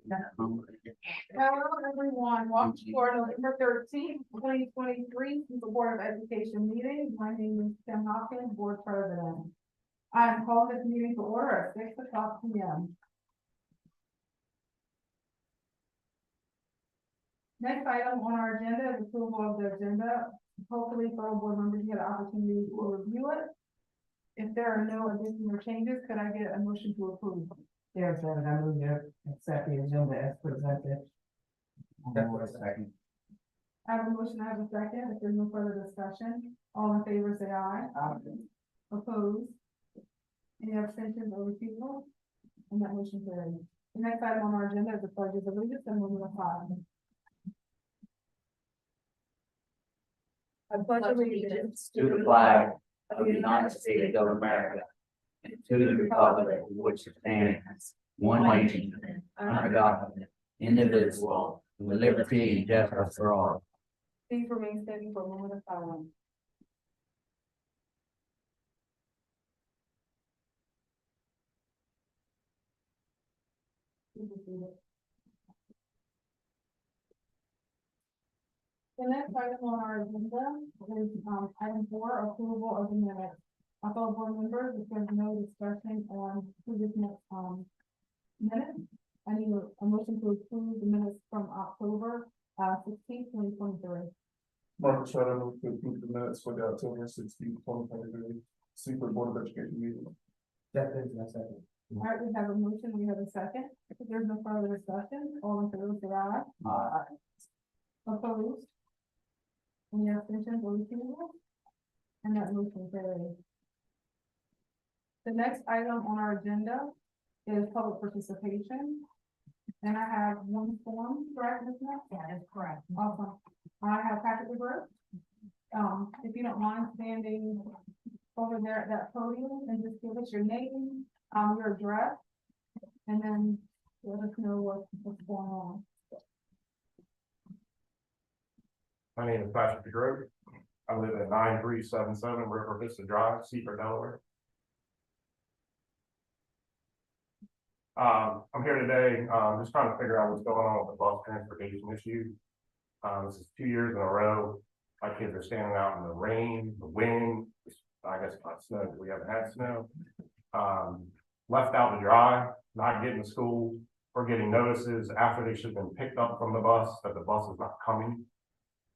Hello, everyone. Welcome to our November 13th, 2023, the Board of Education meeting. My name is Kim Hopkins, Board President. I am calling this meeting to order at 6:00 p.m. Next item on our agenda is approval of the agenda. Hopefully, fellow board members get an opportunity to review it. If there are no additions or changes, could I get a motion to approve? Yes, and I move to accept the agenda as presented. Second. I have a motion, I have a second. If there's no further discussion, all in favor say aye. Opposed? Any abstentions or refusal? And that motion carries. The next item on our agenda is the pledge of allegiance and we'll move on. I pledge allegiance To the flag of the United States of America and to the republic for which it stands, one nation, under God, indivisible, with liberty and justice for all. Please remain standing for a moment of silence. The next item on our agenda is item 4, approval of the minutes. Our fellow board members, if there's no discussion on previous minutes, I need a motion to approve the minutes from October 16th, 2023. Marcus Schroeder, move to approve the minutes for the October 16th, 2023, Secret Board of Education meeting. That is my second. All right, we have a motion, we have a second. If there's no further discussion, all in favor say aye. Opposed? Any abstentions or refusal? And that motion carries. The next item on our agenda is public participation. And I have one form, correct, Ms. Smith? That is correct. Awesome. I have Patrick DeBrook. If you don't mind standing over there at that podium and just give us your name, your address, and then let us know what's going on. My name is Patrick DeGroat. I live at 9377 River Vista Drive, Seaford, Delaware. I'm here today, just trying to figure out what's going on with the bus transportation issue. This is 2 years in a row. My kids are standing out in the rain, the wind, I guess not snow, we haven't had snow. Left out to dry, not getting to school, or getting notices after they should have been picked up from the bus that the bus is not coming.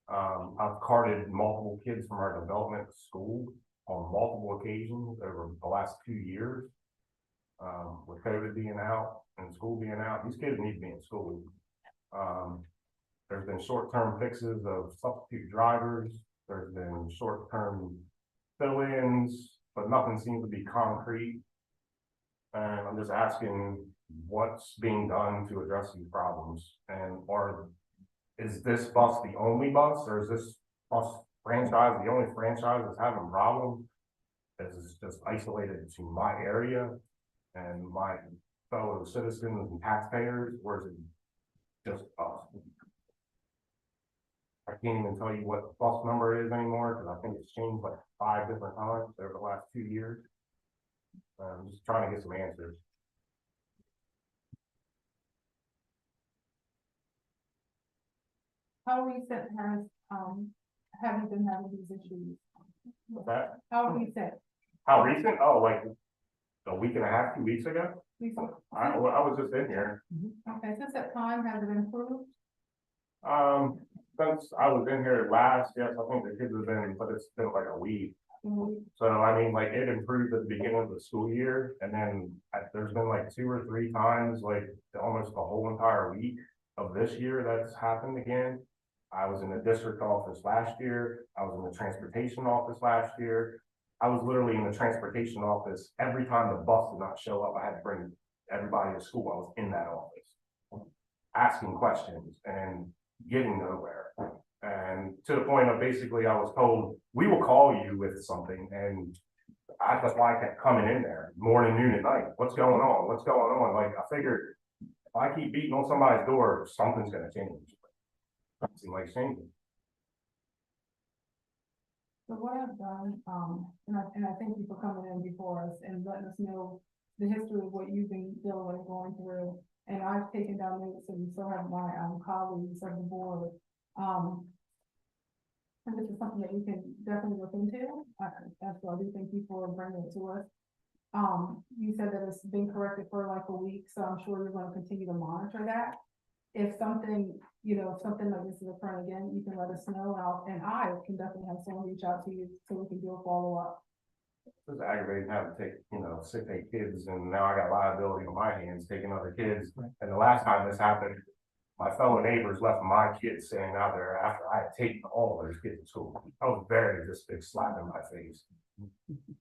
I've carted multiple kids from our development school on multiple occasions over the last 2 years. With COVID being out and school being out, these kids need to be in school. There's been short-term fixes of substitute drivers. There's been short-term fill-ins, but nothing seems to be concrete. And I'm just asking what's being done to address these problems, and is this bus the only bus, or is this bus franchise the only franchise that's having problems? Is this just isolated to my area and my fellow citizens and taxpayers, or is it just us? I can't even tell you what the bus number is anymore, because I think it's changed like 5 different times over the last 2 years. I'm just trying to get some answers. How recent has, have you been having these issues? What's that? How recent? How recent? Oh, like a week and a half, 2 weeks ago? Recent. I was just in here. Okay, since that time, has it improved? Since I was in here last, yes, I think the kids have been, but it's been like a week. So I mean, like, it improved at the beginning of the school year, and then there's been like 2 or 3 times, like almost the whole entire week of this year that's happened again. I was in the district office last year. I was in the transportation office last year. I was literally in the transportation office every time the bus did not show up. I had to bring everybody to school. I was in that office asking questions and getting nowhere. And to the point of basically I was told, we will call you with something, and that's why I kept coming in there morning, noon, and night. What's going on? What's going on? Like, I figured if I keep beating on somebody's door, something's gonna change. It seems like changing. So what I've done, and I thank you for coming in before us and letting us know the history of what you've been dealing with, going through. And I've taken down notes and so have my, colleagues of the board. And this is something that we can definitely look into, that's why I do thank you for bringing it to us. You said that it's been corrected for like a week, so I'm sure you're gonna continue to monitor that. If something, if something like this is occurring again, you can let us know, and I can definitely have someone reach out to you so we can do a follow-up. It's aggravating having to take, 6, 8 kids, and now I got liability on my hands taking other kids. And the last time this happened, my fellow neighbors left my kids standing out there after I had taken all those kids to school. I was very just big slap in my face.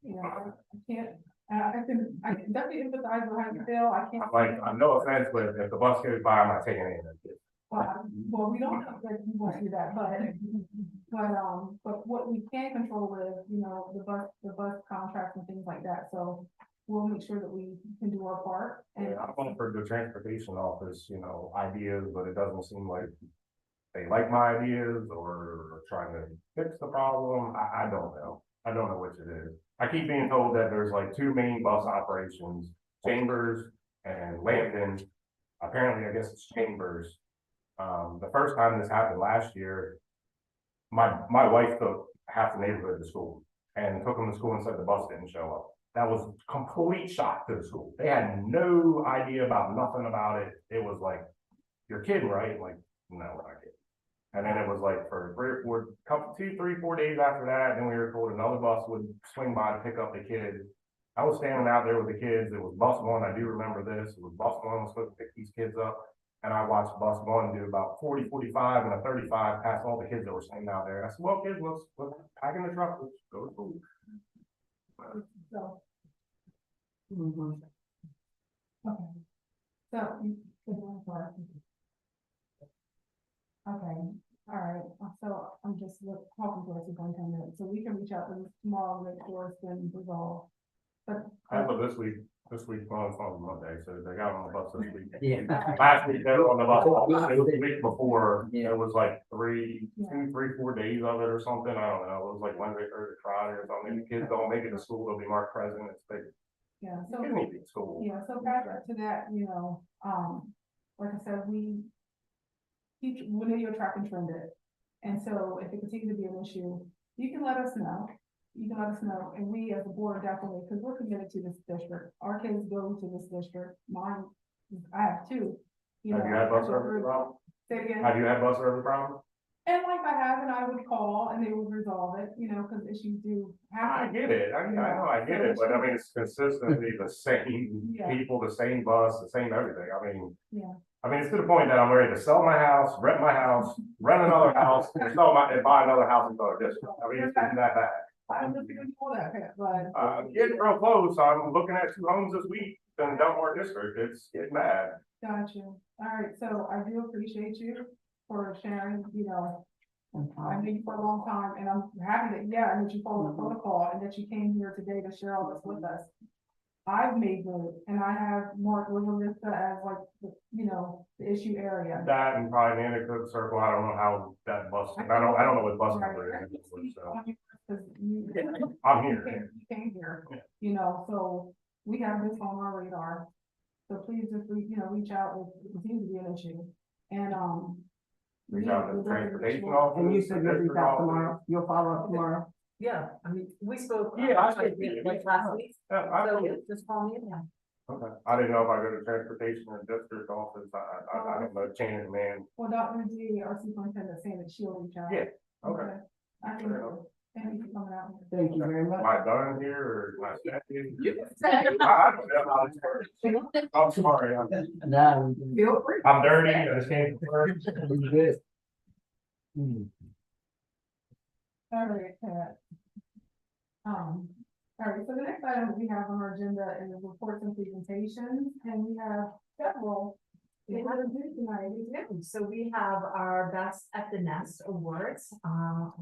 I can't, I can definitely empathize with how you feel, I can't. I'm like, I'm no offense, but if the bus goes by, I'm not taking any of them kids. Well, we don't know that you won't do that, but what we can control is, the bus contracts and things like that, so we'll make sure that we can do our part. And I'm going for the transportation office, ideas, but it doesn't seem like they like my ideas or trying to fix the problem. I don't know. I don't know which it is. I keep being told that there's like 2 main bus operations, Chambers and Lambton. Apparently, I guess it's Chambers. The first time this happened last year, my wife took half the neighborhood to school and took them to school and said the bus didn't show up. That was complete shock to the school. They had no idea about nothing about it. It was like, you're kidding, right? Like, no, we're not kidding. And then it was like for 2, 3, 4 days after that, then we were told another bus would swing by to pick up the kids. I was standing out there with the kids. It was bus 1. I do remember this. It was bus 1 was supposed to pick these kids up. And I watched bus 1 do about 40, 45 and a 35 past all the kids that were standing out there. I said, well, kids, let's pack in the truck. Let's go to school. So, Mhm. okay. So, okay, all right, so I'm just talking to our superintendent, so we can reach out to them tomorrow, make sure it's been resolved. But. As of this week on Monday, so they got on the bus this week. Yeah. Last week they were on the bus, it was the week before, Yeah. it was like 2, 3, 4 days of it or something, I don't know, it was like Wednesday, Thursday, Friday or something, the kids don't make it to school, they'll be marked present, it's like, Yeah, you so, kids need to be at school. yeah, so back to that, like I said, we know you're tracking trend it. And so if it continues to be an issue, you can let us know. And we as a board definitely, because we're committed to this district. Our kids go to this district. Mine, I have 2. Have you had bus service problem? Say it again. Have you had bus service problem? And like I have, and I would call and they would resolve it, because issues do I happen. get it, I know, I get it, but I mean, it's consistently the same Yeah. people, the same bus, the same everything, I mean. Yeah. I mean, it's to the point that I'm ready to sell my house, rent another house, and buy another house in another district. I mean, it's getting that bad. I don't know if you know that, Pat, but. I'm getting real close. I'm looking at 2 homes this week in Delmar District. It's getting bad. Got you. All right, so I do appreciate you for sharing, I knew you for a long time, and I'm happy that, that you followed the protocol and that you came here today to share all this with us. I've made note, and I have marked River Vista as like, the issue area. That and probably the Cook Circle. I don't know how that bus, I don't know what bus number it is. So. I'm here. You came here, Yeah. so we have this on our radar. So please just, reach out if it continues to be an issue. And, Reach out to the transportation office. And you said you'll reach out tomorrow, you'll follow up tomorrow? Yeah, I mean, we spoke. Yeah, I spoke to you. Like last week, Yeah, so absolutely. just call me again. Okay. I didn't know if I go to transportation or district office. I don't know, chain of command. Well, Dr. G, our superintendent, saying that she'll reach out. Yeah, okay. I think, thank you for coming out. Thank you very much. Am I done here or am I staying? You can say. I don't know how this works. I'm sorry. No. Feel free. I'm dirty. I just came from work. Good. All right, Pat. All right, so the next item we have on our agenda is reports and presentations, and we have several. We have a good tonight, we do. So we have our Best at the Nest awards.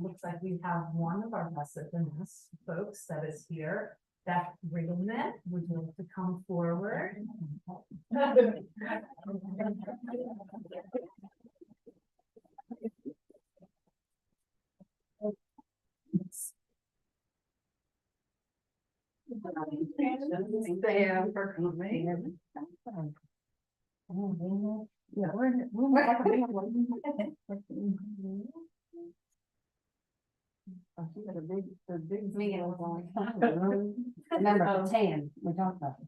Looks like we have one of our Best at the Nest folks that is here. Beth Riggleman, would you like to come forward? Thank you for coming. Yeah, we're at the big one. Oh, she had the big. Me and- Remember, tan, we talked about it.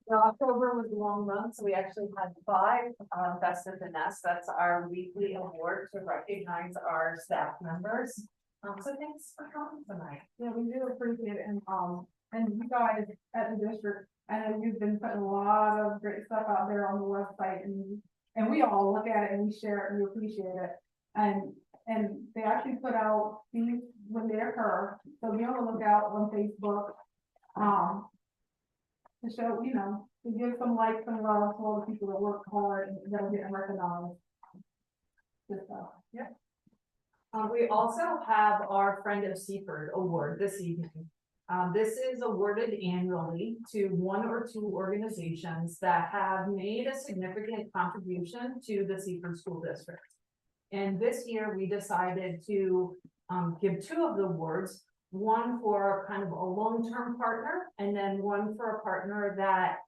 So October was a long month, so we actually had 5 Best of the Nest. That's our weekly award to recognize our staff members. So thanks for coming tonight. Yeah, we do appreciate it, and you guys at the district, I know you've been putting a lot of great stuff out there on the website, and we all look at it and we share it and we appreciate it. And they actually put out these when they occur, so be on the lookout on Facebook. To show, to give some like, some love to all the people that work hard and that are getting recognized. Good stuff. We also have our Friend of Seaford Award this evening. This is awarded annually to 1 or 2 organizations that have made a significant contribution to the Seaford School District. And this year, we decided to give 2 of the awards, one for kind of a long-term partner, and then one for a partner that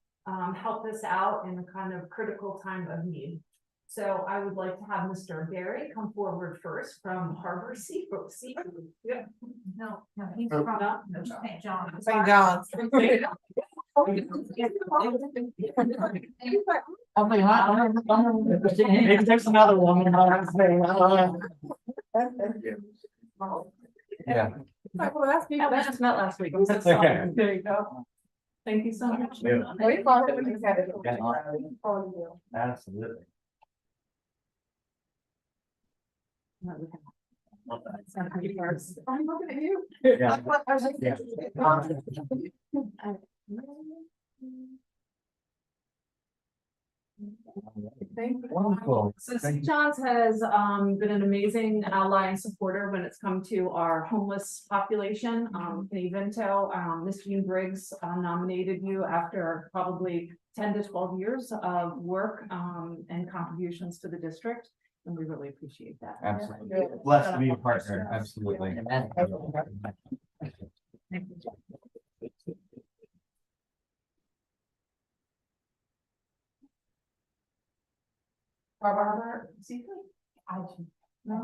helped us out in a kind of critical time of need. So I would like to have Mr. Barry come forward first from Harbor Seafood. Yeah. No, he's Oh. from St. John's. St. John's. Maybe there's another one. Yeah. Well, that's me. I just met last week. Okay. There you go. Thank you so much. Yeah. Absolutely. I'm looking at you. Yeah. Yeah. Thank you. Wonderful. So St. John's has been an amazing ally and supporter when it's come to our homeless population. In Evento, Ms. Jean Briggs nominated you after probably 10 to 12 years of work and contributions to the district. And we really appreciate that. Absolutely. Blessed to be a partner, absolutely. Barbara Seafood? No.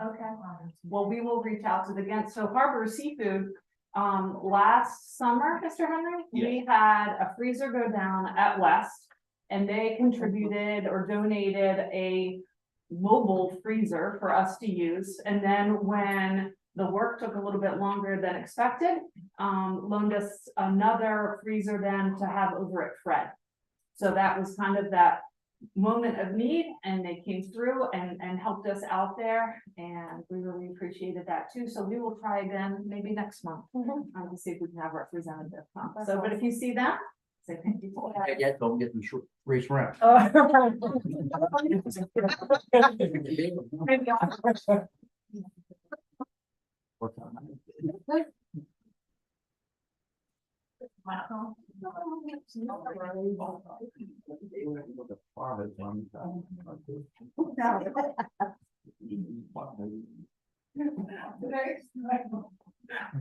Okay. Well, we will reach out to the again. So Harbor Seafood, last summer, Mr. Henry, we had a freezer go down at West. And they contributed or donated a mobile freezer for us to use. And then when the work took a little bit longer than expected, loaned us another freezer then to have over at Fred. So that was kind of that moment of need, and they came through and helped us out there, and we really appreciated that too. So we will try again maybe next month to see if we can have representative come. So, but if you see them, say thank you for that. Yeah, don't get them short, race around.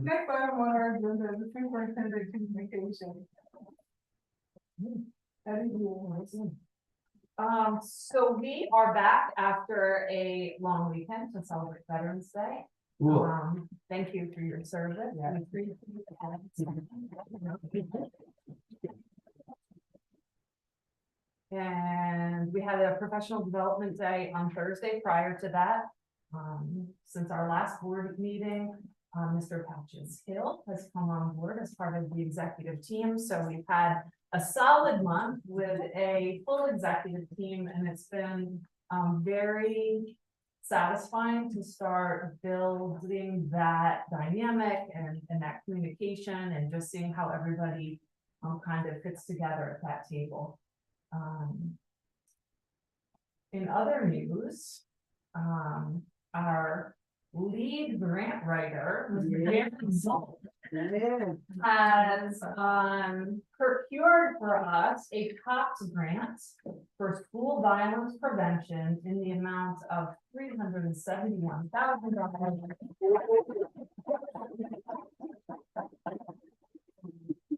Next item on our agenda is the superintendent communication. So we are back after a long weekend to celebrate Veterans Day. Thank you for your service. We appreciate it. And we had a professional development day on Thursday prior to that. Since our last board meeting, Mr. Patches Hill has come on board as part of the executive team. So we've had a solid month with a full executive team, and it's been very satisfying to start building that dynamic and that communication and just seeing how everybody kind of fits together at that table. In other news, our lead grant writer, Mr. Jeremy Zoll, has procured for us a COPS grant for school violence prevention in the amount of $371,000.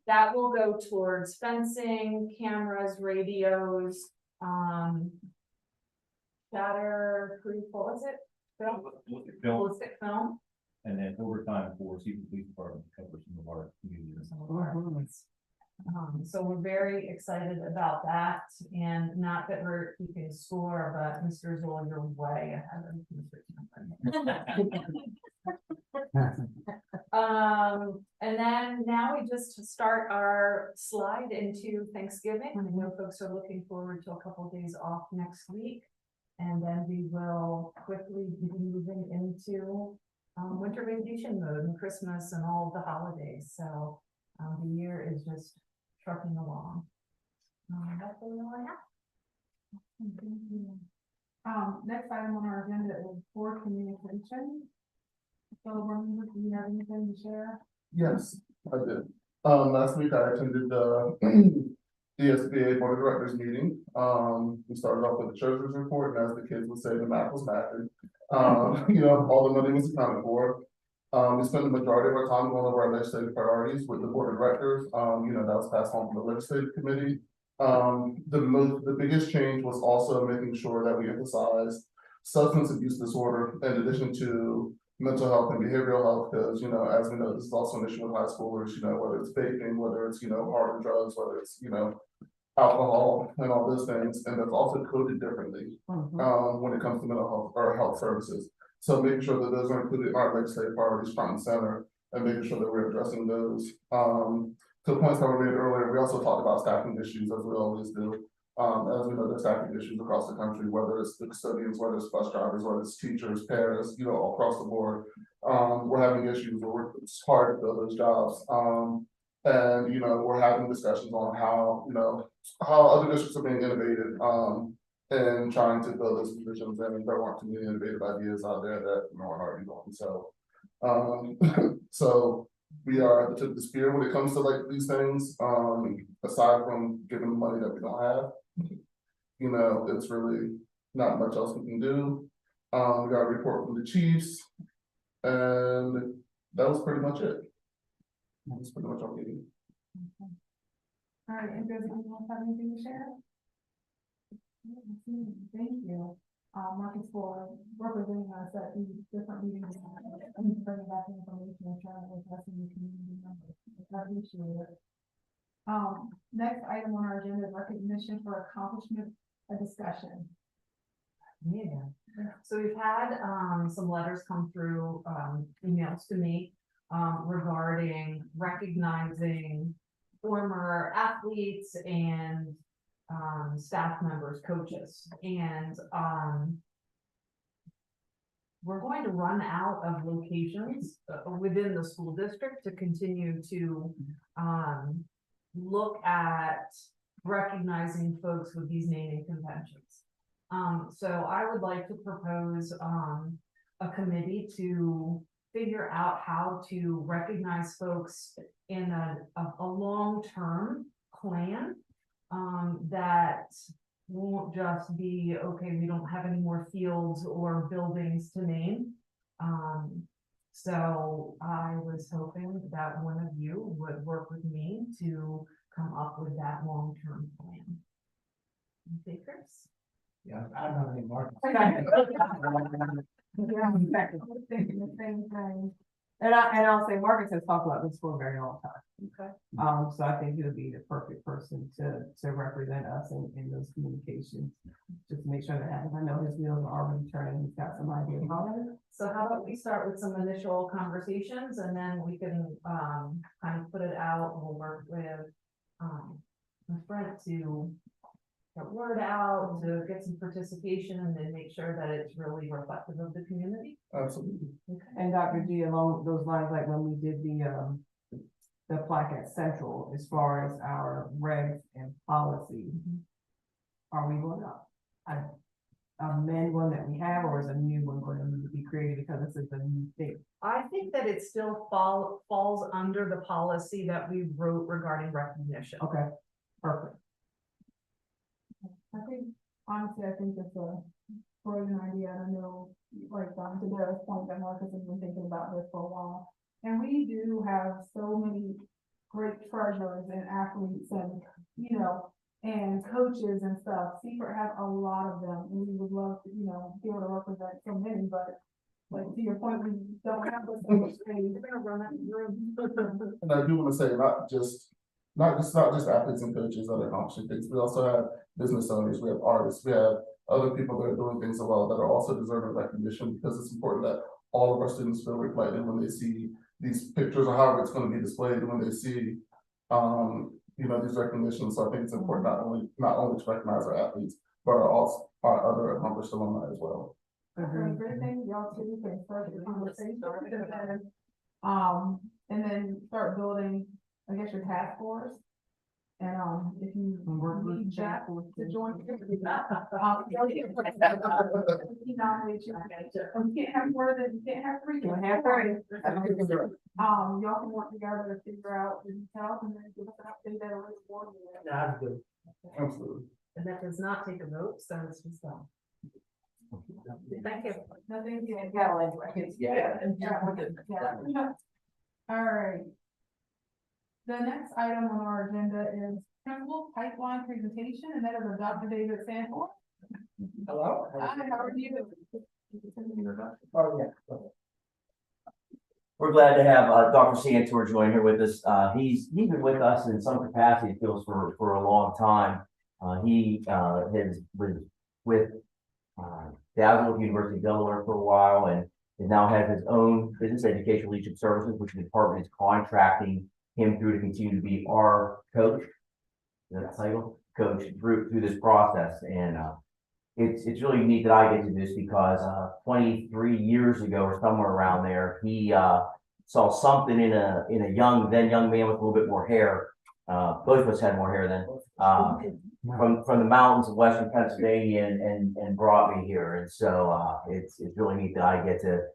That will go towards fencing, cameras, radios, shatterproof, what was it? Film? Ballistic film. And then overtime for Seaton Police Department to cover some of our communities. So we're very excited about that, and not that we're keeping score, but Mr. Zoll, you're way ahead of Mr. Cameron. And then now we just start our slide into Thanksgiving. I know folks are looking forward to a couple of days off next week. And then we will quickly be moving into winter vacation mode and Christmas and all of the holidays. So the year is just trucking along. That's really all I have. Next item on our agenda is board communication. So, do you have anything to share? Yes, I did. Last week I attended the DSBA Board of Directors meeting. We started off with the treasurer's report, and as the kids would say, the math was mathing. All the money was accounted for. We spent the majority of our time going over our legislative priorities with the Board of Directors. That was passed on from the legislative committee. The biggest change was also making sure that we emphasized substance abuse disorder in addition to mental health and behavioral health, because, as we know, this is also an issue with high schoolers, whether it's vaping, whether it's, harder drugs, whether it's, alcohol and all those things, and that's also coded differently, when it comes to mental health or health services. So making sure that those are included in our legislative priorities front and center, and making sure that we're addressing those. To the points that were made earlier, we also talked about staffing issues, as we always do. As we know, there's staffing issues across the country, whether it's the custodians, whether it's bus drivers, whether it's teachers, parents, all across the board. We're having issues where it's hard to fill those jobs. And we're having discussions on how, how other districts are being innovative, and trying to fill those positions, and there aren't too many innovative ideas out there that are already going. So, so we are at the tip of the spear when it comes to like these things. Aside from giving the money that we don't have, it's really not much else we can do. We got a report from the chiefs, and that was pretty much it. That's pretty much all we need. All right, and does anyone have anything to share? Thank you, Marcus, for representing us at these different meetings and bringing back the information and sharing with us in the community members. I appreciate it. Next item on our agenda is recognition for accomplishment, a discussion. Yeah. So we've had some letters come through, emails to me regarding recognizing former athletes and staff members, coaches, and we're going to run out of locations within the school district to continue to look at recognizing folks with these naming conventions. So I would like to propose a committee to figure out how to recognize folks in a long-term plan that won't just be, okay, we don't have any more fields or buildings to name. So I was hoping that one of you would work with me to come up with that long-term plan. Takers? Yeah, I don't have any more. Yeah, I'm thinking the same thing. And I'll say Marcus has talked about this for a very long time. Okay. So I think he would be the perfect person to represent us in those communications. Just to make sure that happens. I know his wheels are already turning. He's got some idea about it. So how about we start with some initial conversations, and then we can kind of put it out. We'll work with Brent to get word out, to get some participation, and then make sure that it's really reflective of the community. Absolutely. Okay. And Dr. G, along those lines, like when we did the plaque at Central, as far as our regs and policy, are we going up? amend one that we have, or is a new one going to need to be created because this is a new thing? I think that it still falls under the policy that we wrote regarding recognition. Okay, perfect. I think, honestly, I think it's a brilliant idea, and I know, like, to Dara's point, that Marcus has been thinking about this for a while. And we do have so many great treasurers and athletes and, you know, and coaches and stuff. Secret has a lot of them, and we would love to, you know, be able to represent so many, but like, to your point, we don't have this so much space. We're gonna run out of room. And I do wanna say, not just athletes and coaches that are accomplishing things, we also have business owners, we have artists, we have other people that are doing things so well that are also deserving recognition, because it's important that all of our students feel reflected when they see these pictures, or however it's gonna be displayed, when they see, you know, these recognitions. So I think it's important not only to recognize our athletes, but our other accomplished alumni as well. Okay, great thing, y'all two can start the conversation, and then start building, I guess, your task force. And, if you need Jack to join. He nominates you. You can't have more than, you can't have three. You can't have three. Y'all can work together to figure out the details and then give us an update at a later board meeting. That's good. Absolutely. And that does not take a vote, so it's just done. Thank you. Nothing, yeah. Yeah. All right. The next item on our agenda is principal pipeline presentation, and that is Dr. David Sanford. Hello. Hi, how are you? Oh, yeah. We're glad to have Dr. Santor join here with us. He's been with us in some capacity, it feels, for a long time. He was with Dazzle University of Delaware for a while, and now has his own business education leadership services, which the department is contracting him through to continue to be our coach. That title, coach, through this process. And it's really neat that I get to do this, because 23 years ago or somewhere around there, he saw something in a young man with a little bit more hair. Both of us had more hair then, from the mountains of Western Pennsylvania, and brought me here. And so it's really neat that I get to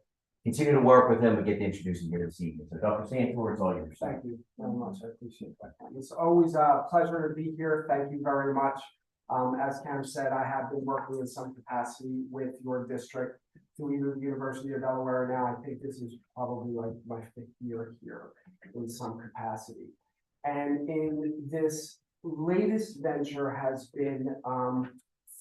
continue to work with him and get to introduce him here this evening. So Dr. Santor, it's all yours. Thank you very much. I appreciate that. It's always a pleasure to be here. Thank you very much. As Cam said, I have been working in some capacity with your district through either the University of Delaware. Now, I think this is probably like my 5th year here in some capacity. And in this latest venture has been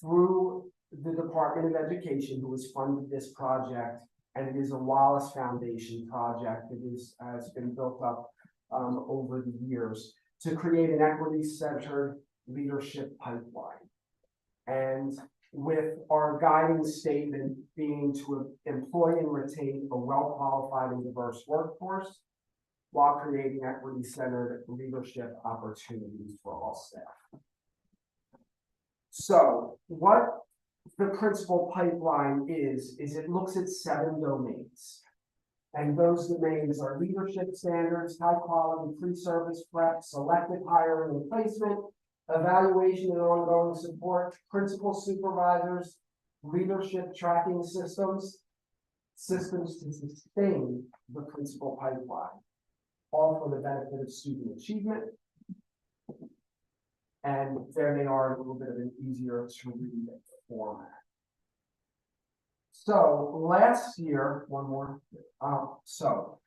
through the Department of Education, who has funded this project. And it is a Wallace Foundation project that has been built up over the years to create an equity-centered leadership pipeline. And with our guiding statement being to employ and retain a well-qualified and diverse workforce while creating equity-centered leadership opportunities for all staff. So what the principal pipeline is it looks at 7 domains. And those domains are leadership standards, high quality pre-service prep, selective hiring and placement, evaluation and ongoing support, principal supervisors, leadership tracking systems to sustain the principal pipeline, all for the benefit of student achievement. And there they are in a little bit of an easier to read format. So last year, one more. So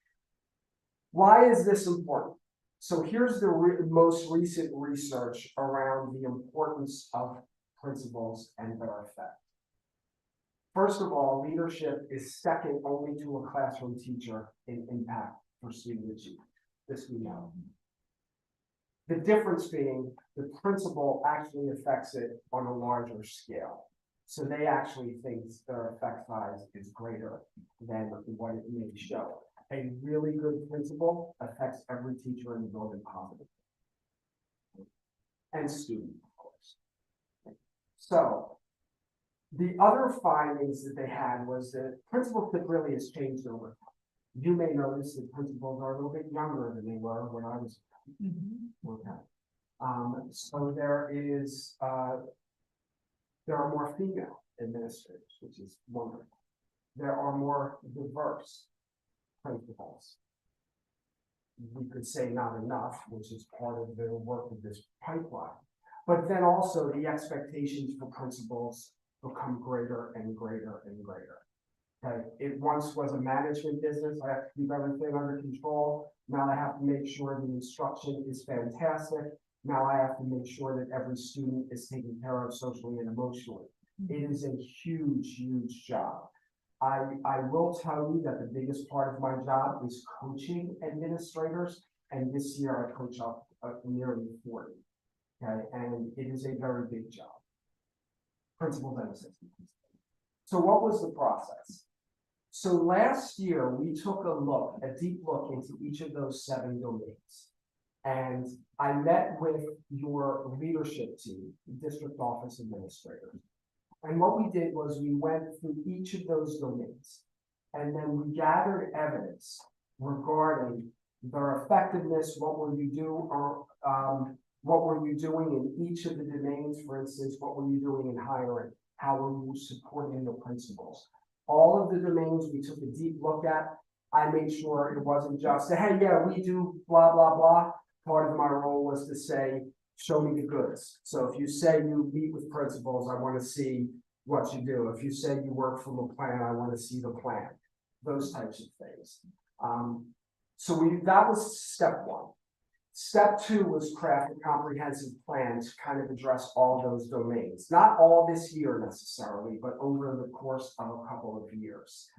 why is this important? So here's the most recent research around the importance of principals and their effect. First of all, leadership is second only to a classroom teacher in impact for student achievement. This we know. The difference being the principal actually affects it on a larger scale. So they actually think their effect size is greater than what it may show. A really good principal affects every teacher in the building positively. And student, of course. So the other findings that they had was that principalship really has changed over time. You may notice that principals are a little bit younger than they were when I was. So there are more female administrators, which is wonderful. There are more diverse principals. We could say not enough, which is part of the work of this pipeline. But then also the expectations for principals become greater and greater and greater. Okay, it once was a management business. I have to keep everything under control. Now I have to make sure the instruction is fantastic. Now I have to make sure that every student is taken care of socially and emotionally. It is a huge, huge job. I will tell you that the biggest part of my job is coaching administrators, and this year I coach up nearly 40. Okay, and it is a very big job. Principals and assistants. So what was the process? So last year we took a deep look into each of those 7 domains. And I met with your leadership team, district office administrators. And what we did was we went through each of those domains, and then we gathered evidence regarding their effectiveness. What were you doing in each of the domains? For instance, what were you doing in hiring? How were you supporting the principals? All of the domains we took a deep look at. I made sure it wasn't just, hey, yeah, we do blah, blah, blah. Part of my role was to say, show me the goods. So if you say you meet with principals, I want to see what you do. If you say you work from a plan, I want to see the plan. Those types of things. That was step 1. Step 2 was craft a comprehensive plan to kind of address all those domains. Not all this year necessarily, but over the course of a couple of years.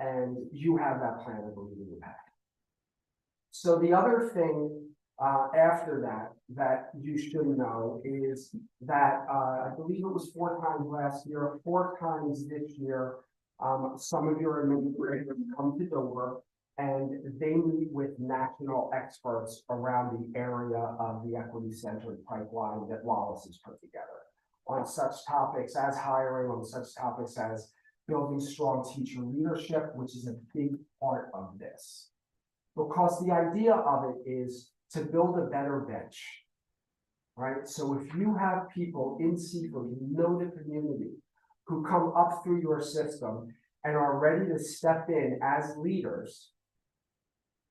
And you have that plan, I believe, in the pack. So the other thing after that you should know is that I believe it was 4 times last year, 4 times this year, some of your administrators come to Dover and they meet with national experts around the area of the equity-centered pipeline that Wallace has put together on such topics as hiring, on such topics as building strong teacher leadership, which is a big part of this. Because the idea of it is to build a better bench, right? So if you have people in Seafood who know the community, who come up through your system and are ready to step in as leaders,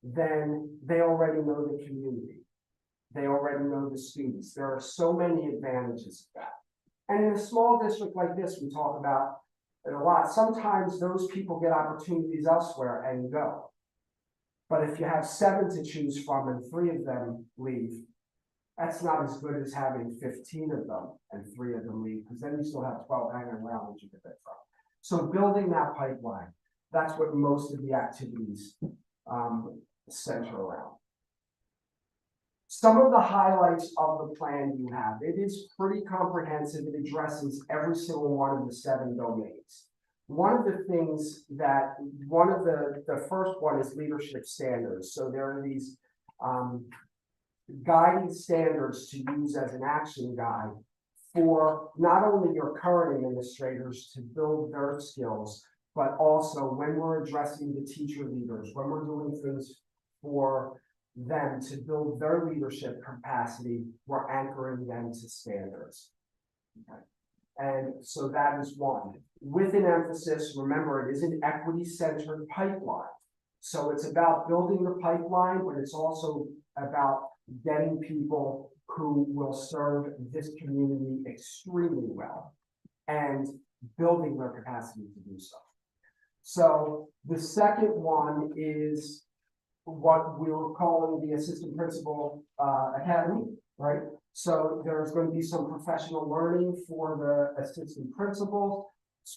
then they already know the community. They already know the students. There are so many advantages of that. And in a small district like this, we talk about it a lot. Sometimes those people get opportunities elsewhere and go. But if you have 7 to choose from and 3 of them leave, that's not as good as having 15 of them and 3 of them leave, because then you still have 12 hanging around that you can pick from. So building that pipeline, that's what most of the activities center around. Some of the highlights of the plan you have, it is pretty comprehensive. It addresses every single one of the 7 domains. One of the things that, the first one is leadership standards. So there are these guiding standards to use as an action guide for not only your current administrators to build their skills, but also when we're addressing the teacher leaders, when we're doing things for them to build their leadership capacity, we're anchoring them to standards. Okay. And so that is one. With an emphasis, remember, it is an equity-centered pipeline. So it's about building the pipeline, but it's also about getting people who will serve this community extremely well and building their capacity to do so. So the second one is what we're calling the Assistant Principal Academy, right? So there's going to be some professional learning for the assistant principals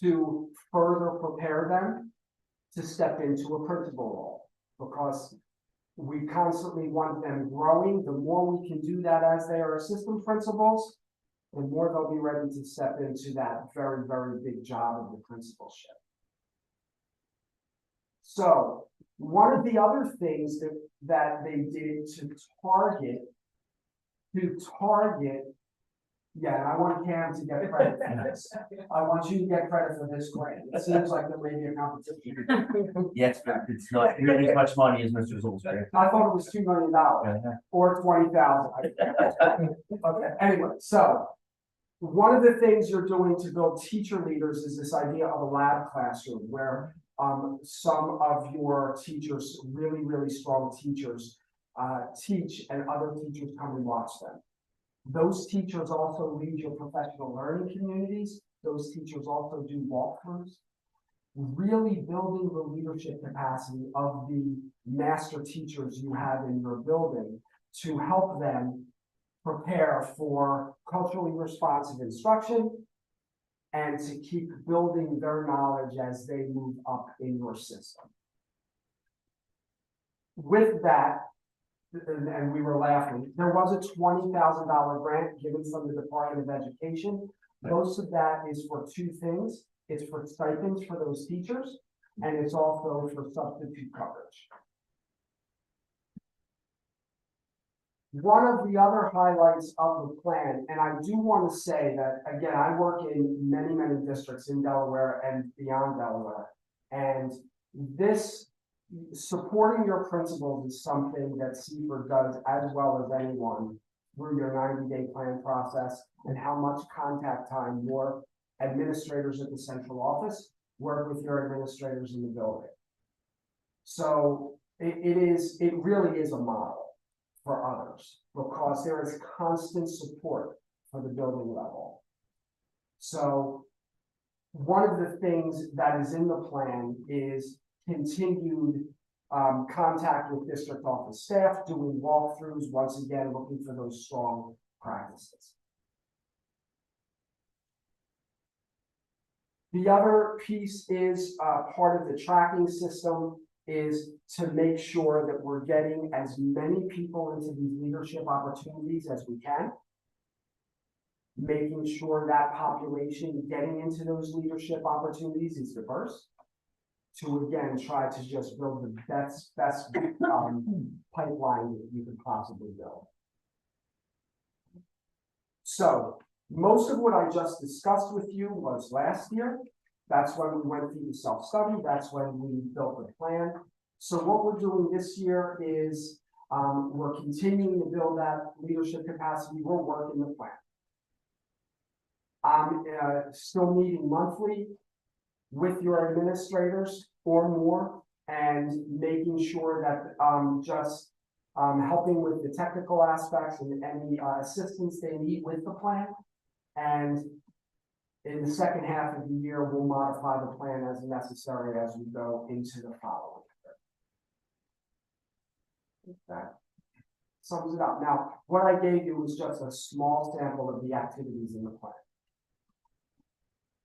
to further prepare them to step into a principal role, because we constantly want them growing. The more we can do that as they are assistant principals, the more they'll be ready to step into that very, very big job of the principalship. So one of the other things that they did to target, yeah, and I want Cam to get credit for this. I want you to get credit for this grant. It seems like there may be a competition. Yes, but it's not nearly as much money as Mr. Zoll's. I thought it was $2 million or 20,000. Okay, anyway, so one of the things you're doing to build teacher leaders is this idea of a lab classroom where some of your teachers, really, really strong teachers, teach and other teachers come and watch them. Those teachers also lead your professional learning communities. Those teachers also do walkthroughs. Really building the leadership capacity of the master teachers you have in your building to help them prepare for culturally responsive instruction and to keep building their knowledge as they move up in your system. With that, and we were laughing, there was a $20,000 grant given from the Department of Education. Most of that is for two things. It's for stipends for those teachers, and it's also for substitute coverage. One of the other highlights of the plan, and I do want to say that, again, I work in many, many districts in Delaware and beyond Delaware. And this supporting your principals is something that CFER does as well as anyone through your 90-day plan process and how much contact time your administrators at the central office work with your administrators in the building. So it really is a model for others because there is constant support for the building level. So one of the things that is in the plan is continued contact with district office staff, doing walkthroughs, once again, looking for those strong practices. The other piece is part of the tracking system is to make sure that we're getting as many people into these leadership opportunities as we can. Making sure that population getting into those leadership opportunities is diverse. To again, try to just build the best pipeline that you could possibly build. So most of what I just discussed with you was last year. That's when we went through the self-study. That's when we built the plan. So what we're doing this year is we're continuing to build that leadership capacity. We're working the plan. I'm still meeting monthly with your administrators or more and making sure that just helping with the technical aspects and any assistance they need with the plan. And in the second half of the year, we'll modify the plan as necessary as we go into the following year. That sums it up. Now, what I gave you was just a small sample of the activities in the plan.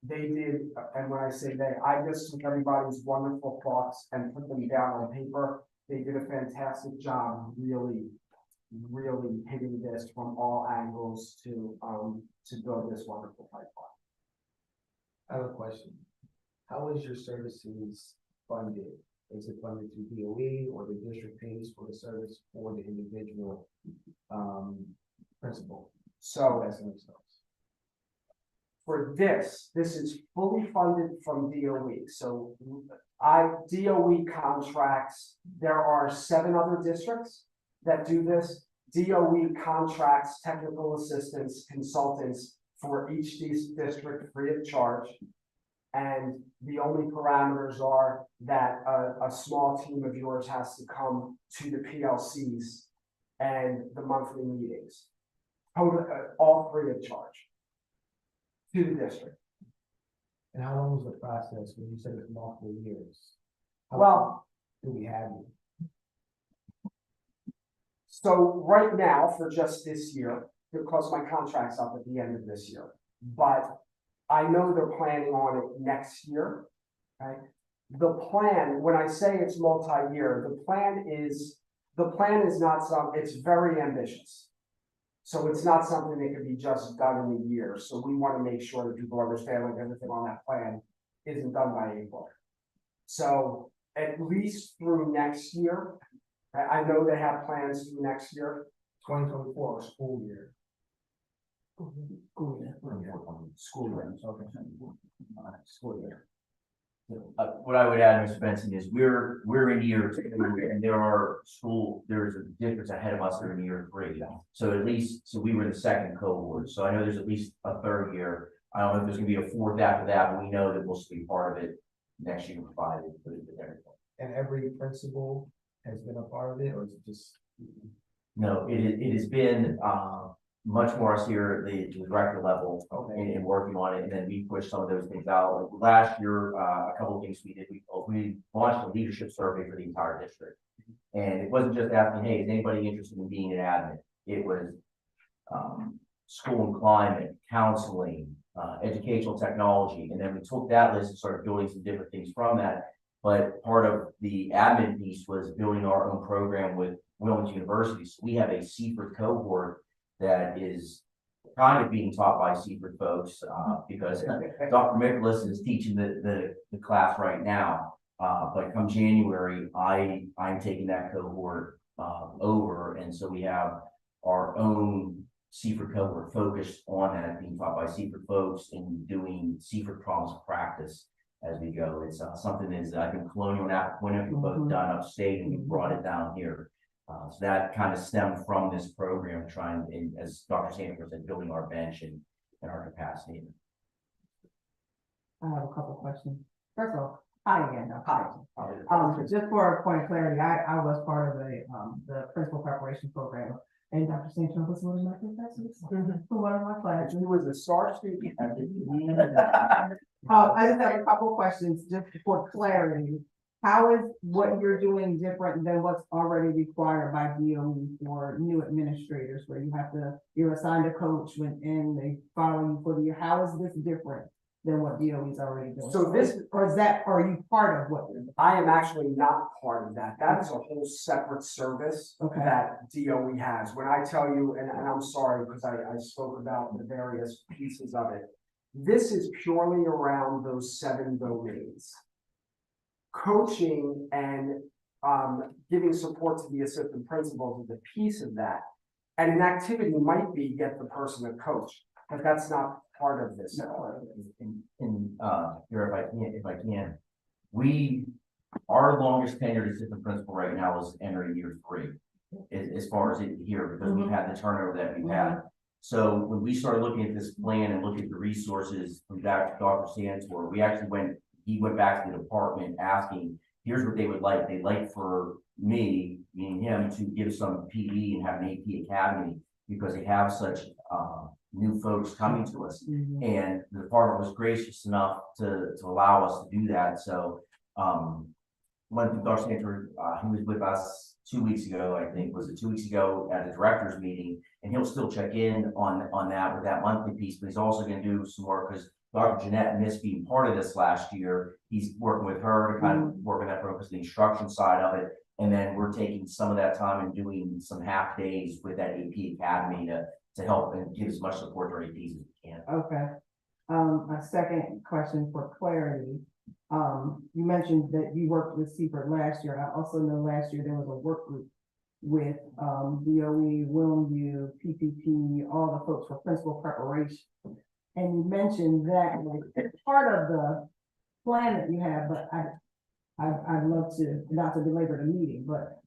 They did, and when I say they, I just took everybody's wonderful thoughts and put them down on paper. They did a fantastic job, really hitting this from all angles to build this wonderful pipeline. I have a question. How is your services funded? Is it funded through DOE or the district pays for the service for the individual principal? So That's themselves. For this is fully funded from DOE. So DOE contracts, there are 7 other districts that do this. DOE contracts technical assistants, consultants for each district free of charge. And the only parameters are that a small team of yours has to come to the PLCs and the monthly meetings. All free of charge to the district. And how long was the process when you said it's multiple years? How Well, do we have you? So right now, for just this year, because my contract's up at the end of this year, but I know they're planning on it next year. Okay. The plan, when I say it's multi-year, the plan is not it's very ambitious. So it's not something that can be just done in a year. So we want to make sure that people understand like everything on that plan isn't done by April. So at least through next year, I know they have plans through next year. 2024 school year. School year. School year. Okay. School year. What I would add, Mr. Benson, is we're in year 2, and there's a difference ahead of us that are in year 3. So at least, so we were in the second cohort, so I know there's at least a third year. I don't know if there's gonna be a fourth after that, but we know that we'll still be part of it next year provided with everything. And every principal has been a part of it, or is it just? No, it has been, much more us here at the director level Okay. and working on it, and then we pushed some of those things out. Like last year, a couple of things we did, we launched a leadership survey for the entire district. And it wasn't just asking, hey, is anybody interested in being an admin? It was, school and climate, counseling, educational technology, and then we took that list and started building some different things from that. But part of the admin piece was building our own program with Wilmington University. So we have a Seaford cohort that is kind of being taught by Seaford folks, because Dr. Mikolas is teaching the class right now. But come January, I'm taking that cohort over, and so we have our own Seaford cohort focused on that, being taught by Seaford folks and doing Seaford problems of practice as we go. It's something that I think Colonial and Appointment we've both done upstate, and we brought it down here. So that kind of stemmed from this program, trying, and as Dr. Sanders said, building our bench and our capacity. I have a couple questions. First of all, hi again. Hi. Hi. Just for a point of clarity, I was part of the principal preparation program, and Dr. St. John was one of my professors for one of my classes. He was a star student. I just have a couple questions just for clarity. How is what you're doing different than what's already required by DOE for new administrators, where you're assigned a coach and they follow you for the year? How is this different than what DOE is already doing? So this, Or are you part of what you're doing? I am actually not part of that. That is a whole separate service Okay. that DOE has. When I tell you, and I'm sorry, because I spoke about the various pieces of it. This is purely around those 7 domains. Coaching and giving support to the assistant principals is a piece of that. And an activity might be get the person a coach, but that's not part of this. Here, if I can, our longest tenured assistant principal right now is entering year 3, as far as it here, because we've had the turnover that we've had. So when we started looking at this plan and looking at the resources from Dr. Santor, he went back to the department asking, here's what they would like. They'd like for me, meaning him, to give some PD and have an AP Academy, because they have such new folks coming to us. And the department was gracious enough to allow us to do that. So went through Dr. Santor, he was with us 2 weeks ago, I think, was it 2 weeks ago at a director's meeting, and he'll still check in on that with that monthly piece, but he's also going to do some work, because Dr. Jeanette missed being part of this last year. He's working with her to kind of work on that focus, the instruction side of it. And then we're taking some of that time and doing some half days with that AP Academy to help and give as much support to our APs as we can. Okay. A second question for clarity. You mentioned that you worked with Seaford last year. I also know last year there was a work group with DOE, Wilmview, PPP, all the folks for principal preparation. And you mentioned that it's part of the plan that you have, but I'd love to, not to belabor the meeting, but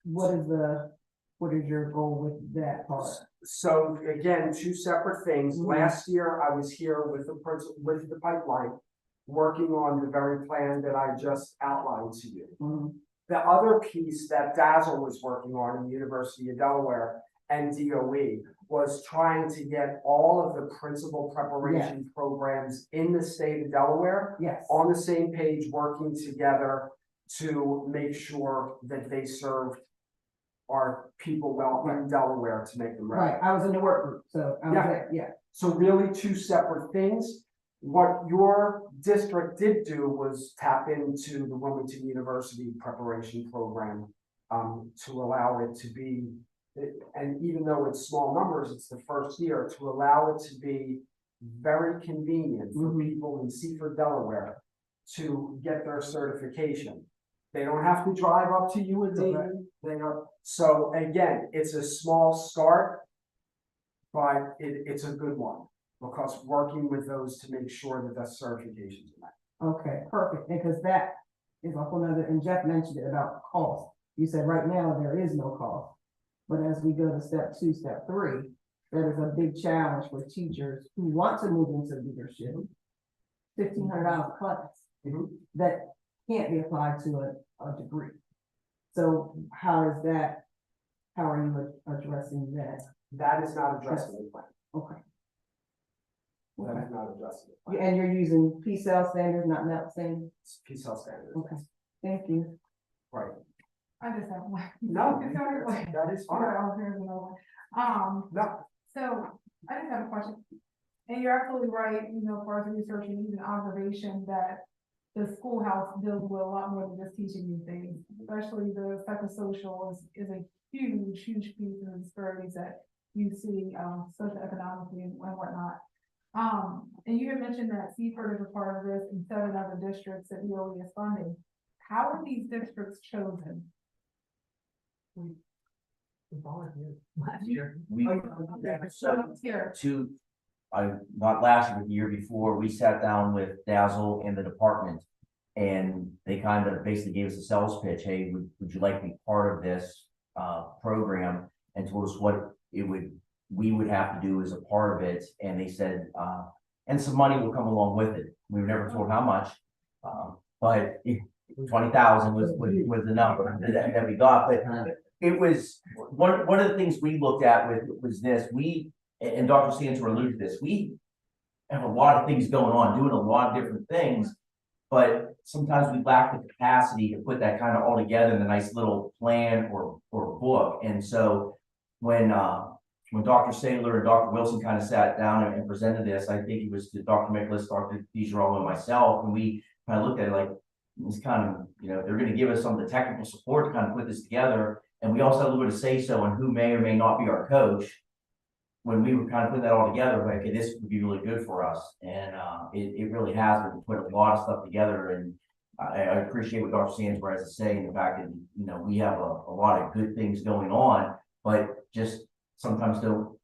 what is your goal with that part? So again, 2 separate things. Last year, I was here with the pipeline, working on the very plan that I just outlined to you. The other piece that Dazzle was working on in the University of Delaware and DOE was trying to get all of the principal preparation programs in the state of Delaware on the same page, working together to make sure that they served our people well in Delaware to make them right. Right, I was in the work group, so I was there, So really 2 separate things. What your district did do was tap into the Wilmington University preparation program to allow it to be, and even though it's small numbers, it's the first year, to allow it to be very convenient for people in Seaford, Delaware to get their certification. They don't have to drive up to UND. So again, it's a small start, but it's a good one, because working with those to make sure that the certifications are met. Okay, perfect, because that is a whole nother, and Jeff mentioned it about cost. You said right now there is no cost. But as we go to step 2, step 3, that is a big challenge for teachers who want to move into leadership. $1,500 class that can't be applied to a degree. So how are you addressing that? That is not addressing the plan. Okay. That Okay. is not addressing the plan. And you're using P-cell standards, not MEP standards? It's P-cell standards. Okay, thank you. Right. I just have one. No, It's all right. that is fine. No, No, so I just have a question. And you're absolutely right, you know, for us research and even observation that the schoolhouse deals with a lot more than just teaching you things, especially the psychosocial is a huge piece of the disparities that you see, socioeconomically and whatnot. And you had mentioned that Seaford is a part of this and 7 other districts that EOE is funding. How are these districts chosen? We volunteered last year. We, So here, not last year, but the year before, we sat down with Dazzle and the department. And they kind of basically gave us a sales pitch, hey, would you like to be part of this program? And told us what we would have to do as a part of it. And they said, and some money will come along with it. We were never told how much, but 20,000 was the number that we got. But it was one of the things we looked at was this. And Dr. Santor alluded to this. We have a lot of things going on, doing a lot of different things, but sometimes we lack the capacity to put that kind of all together in a nice little plan or book. And so when Dr. Saylor and Dr. Wilson kind of sat down and presented this, I think it was to Dr. Nicholas, Dr. DiGirolamo, and myself, and we kind of looked at it like, it's kind of, they're going to give us some of the technical support to kind of put this together. And we also have a little bit of say so on who may or may not be our coach. When we were kind of putting that all together, like, okay, this would be really good for us. And it really has. We put a lot of stuff together. And I appreciate what Dr. Sandsberg has to say, and the fact that, we have a lot of good things going on, but just sometimes don't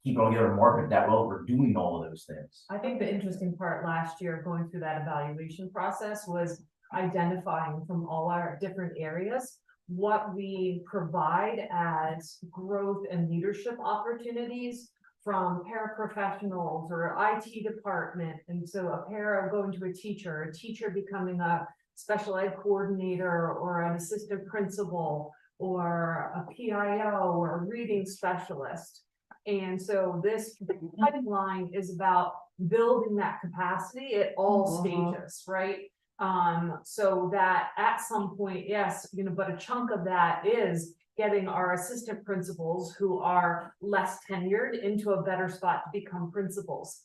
keep it all together and market that well. We're doing all of those things. I think the interesting part last year going through that evaluation process was identifying from all our different areas what we provide as growth and leadership opportunities from paraprofessionals or IT department. And so a para going to a teacher becoming a special ed coordinator or an assistant principal or a PIO or a reading specialist. And so this pipeline is about building that capacity at all stages, right? So that at some point, yes, but a chunk of that is getting our assistant principals who are less tenured into a better spot to become principals.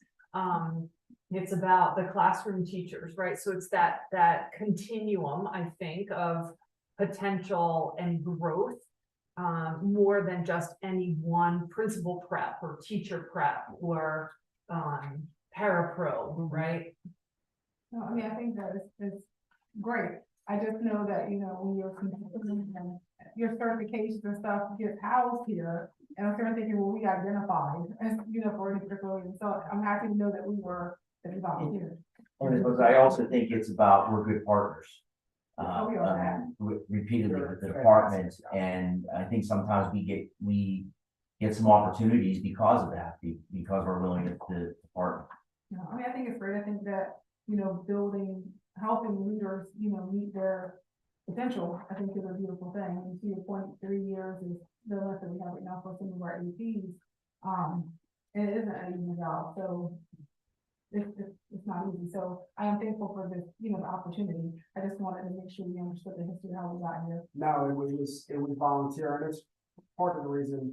It's about the classroom teachers, right? So it's that continuum, I think, of potential and growth, more than just any one principal prep or teacher prep or parapro, right? no, I mean, I think that is great. I just know that, when you're considering your certifications and stuff get housed here, and I'm sort of thinking, well, we identified as, for any particular reason. So I'm happy to know that we volunteered. And because I also think it's about we're good partners. We are. Repeatedly with the department, and I think sometimes we get some opportunities because of that, because we're willing to partner. No, I mean, I think it's great. I think that, helping leaders, meet their potential, I think is a beautiful thing. And to your point, 3 years is the length that we have right now for some of our APs. And it isn't an easy job, so it's not easy. So I am thankful for this, the opportunity. I just wanted to make sure we understood the history of how we got here. No, it was volunteer, and it's part of the reason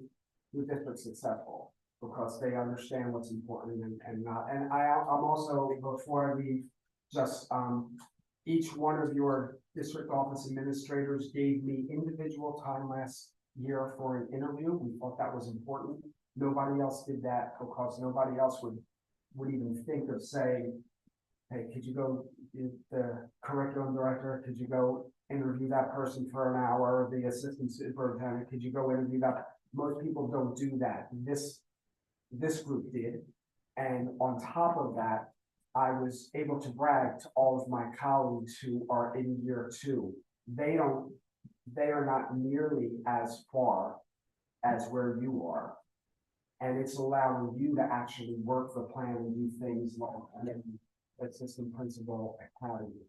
the district's successful, because they understand what's important and not. And I'm also, before I leave, just each one of your district office administrators gave me individual time last year for an interview. We thought that was important. Nobody else did that, because nobody else would even think of saying, hey, could you go, the curriculum director, could you go interview that person for an hour? The assistant superintendent, could you go interview that? Most people don't do that. This group did. And on top of that, I was able to brag to all of my colleagues who are in year 2. They are not nearly as far as where you are. And it's allowing you to actually work the plan and do things like assistant principal academy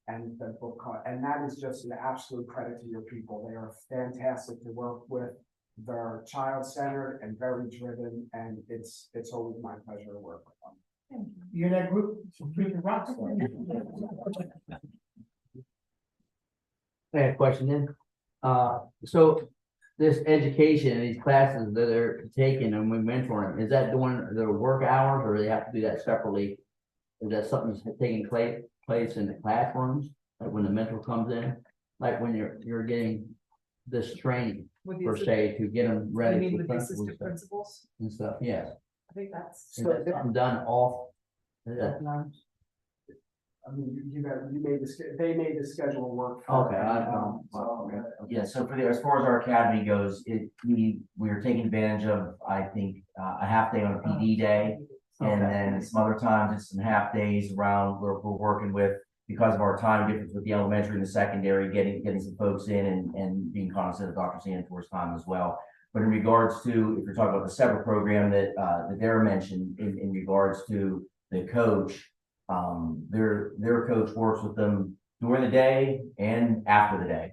and the book club. And that is just an absolute credit to your people. They are fantastic to work with. They're child-centered and very driven, and it's always my pleasure to work with them. You're that group, freaking rock star. I had a question then. So this education, these classes that they're taking and we mentor them, is that doing their work hours or do they have to do that separately? Is that something that's taking place in the classrooms, like when the mentor comes in? Like when you're getting this training per se to get them You ready mean for with the principals assistant principals? and stuff, yes. I think that's. Is that something done off? I mean, they made the schedule work. Okay, Yeah, so for as far as our academy goes, we're taking advantage of, I think, a half day on a PD day. And then some other times, it's some half days around where we're working with, because of our time difference with the elementary and the secondary, getting some folks in and being cognizant of Dr. Santor's time as well. But in regards to, if you're talking about the separate program that Dara mentioned in regards to the coach, their coach works with them during the day and after the day,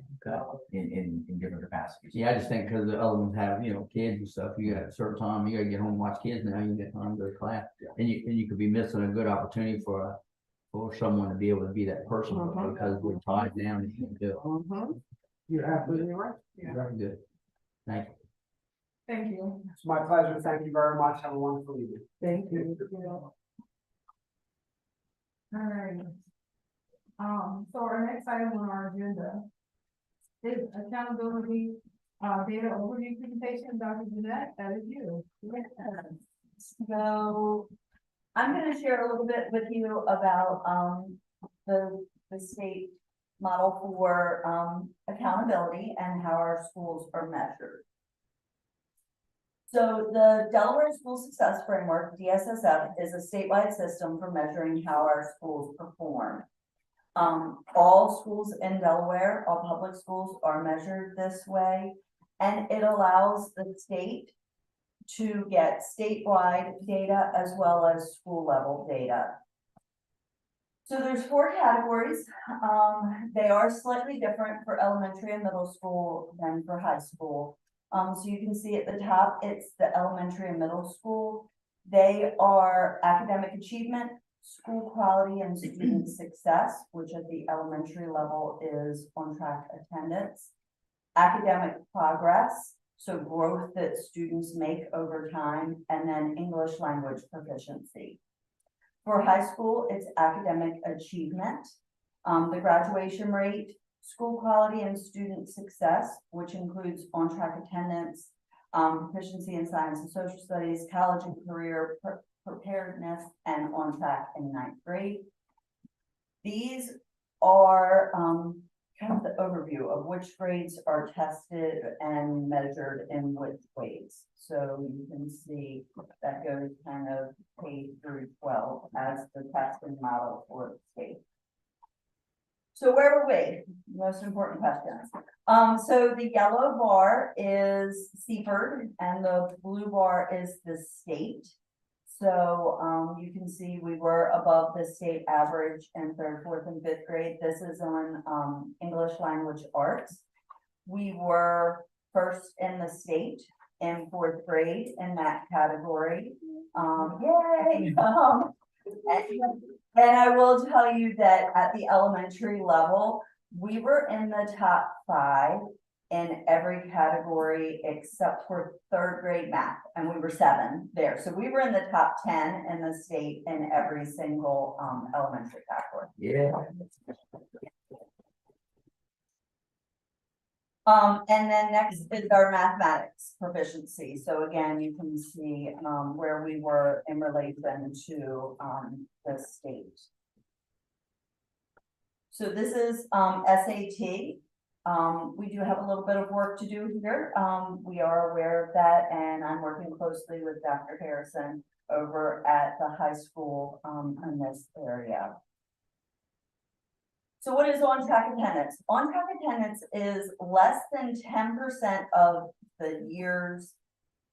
in different capacities. Yeah, I just think because the other ones have, kids and stuff, you got a certain time, you gotta get home and watch kids now, you get time to go to class. And you could be missing a good opportunity for someone to be able to be that person because we're tied down and you can do it. You're absolutely right. Very good. Thank you. Thank you. It's my pleasure. Thank you very much. Have a wonderful evening. Thank you. All right. So our next item on our agenda is accountability, data overview presentation. Dr. Jeanette, that is you. So I'm gonna share a little bit with you about, the state model for, accountability and how our schools are measured. So the Delaware School Success Framework, DSSF, is a statewide system for measuring how our schools perform. All schools in Delaware, all public schools are measured this way, and it allows the state to get statewide data as well as school level data. So there's 4 categories. They are slightly different for elementary and middle school than for high school. So you can see at the top, it's the elementary and middle school. They are academic achievement, school quality, and student success, which at the elementary level is on-track attendance. Academic progress, so growth that students make over time, and then English language proficiency. For high school, it's academic achievement, the graduation rate, school quality and student success, which includes on-track attendance, proficiency in science and social studies, college and career preparedness, and on-track in 9th grade. These are kind of the overview of which grades are tested and measured in which ways. So you can see that goes kind of K through 12 as the testing model for the state. So where were we? Most important questions. So the yellow bar is Seaford and the blue bar is the state. So you can see we were above the state average in 3rd, 4th, and 5th grade. This is on English language arts. We were first in the state in 4th grade in that category. Yay! And I will tell you that at the elementary level, we were in the top 5 in every category except for 3rd grade math, and we were 7 there. So we were in the top 10 in the state in every single elementary category. Yeah. And then next is our mathematics proficiency. So again, you can see where we were in relation to the state. So this is SAT. We do have a little bit of work to do here. We are aware of that, and I'm working closely with Dr. Harrison over at the high school, in this area. So what is on-track attendance? On-track attendance is less than 10% of the years,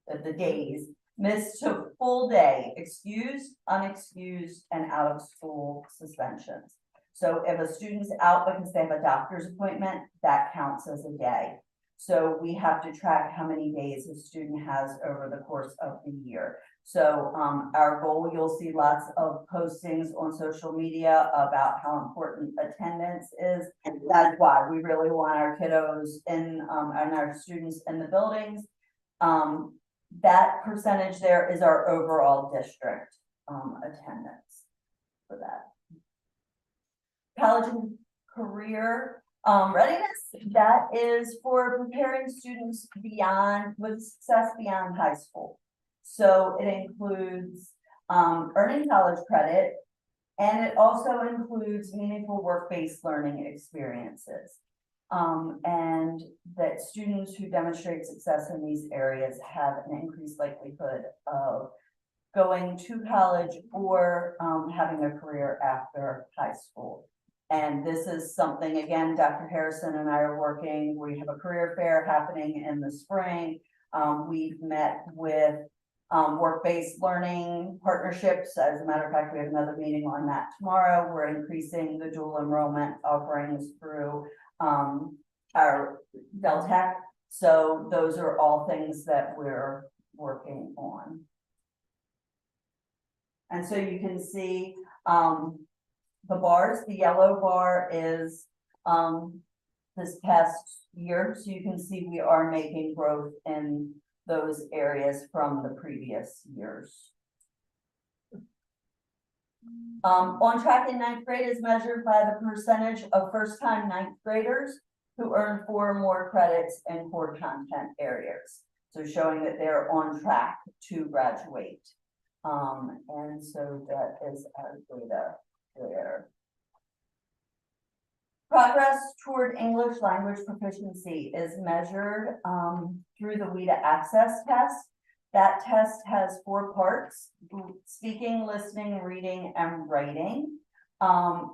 of the days missed to full day, excused, unexcused, and out of school suspensions. So if a student's out because they have a doctor's appointment, that counts as a day. So we have to track how many days a student has over the course of the year. So our goal, you'll see lots of postings on social media about how important attendance is. And that's why we really want our kiddos in and our students in the buildings. That percentage there is our overall district attendance for that. College and career readiness, that is for preparing students beyond, with success beyond high school. So it includes earning college credit, and it also includes meaningful work-based learning experiences. And that students who demonstrate success in these areas have an increased likelihood of going to college or having a career after high school. And this is something, again, Dr. Harrison and I are working. We have a career fair happening in the spring. We've met with work-based learning partnerships. As a matter of fact, we have another meeting on that tomorrow. We're increasing the dual enrollment offerings through our Deltec. So those are all things that we're working on. And so you can see the bars, the yellow bar is this past year. So you can see we are making growth in those areas from the previous years. On track in ninth grade is measured by the percentage of first-time ninth graders who earn 4 or more credits in core content areas. So showing that they're on track to graduate. And so that is our data there. Progress toward English language proficiency is measured through the WIDA access test. That test has 4 parts: speaking, listening, reading, and writing.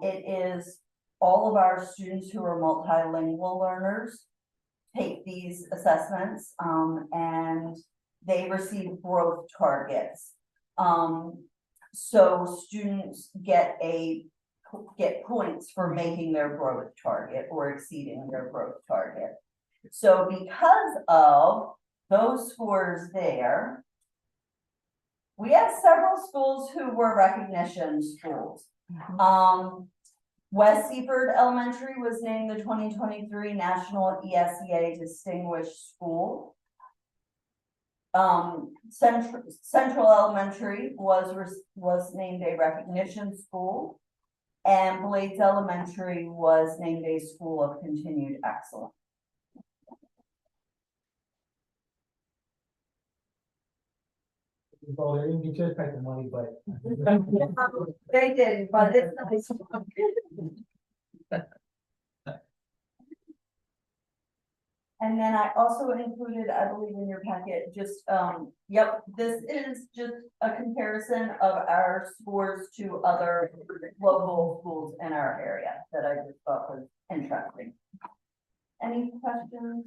It is all of our students who are multilingual learners take these assessments, and they receive growth targets. So students get points for making their growth target or exceeding their growth target. So because of those scores there, we have several schools who were recognition schools. West Seaford Elementary was named the 2023 National ESEA Distinguished School. Central Elementary was named a recognition school, and Blades Elementary was named a school of continued excellence. Well, they didn't get your type of money, but. They did, but it's nice. And then I also included, I believe in your packet, just, yep, this is just a comparison of our scores to other local schools in our area that I just thought was interesting. Any questions?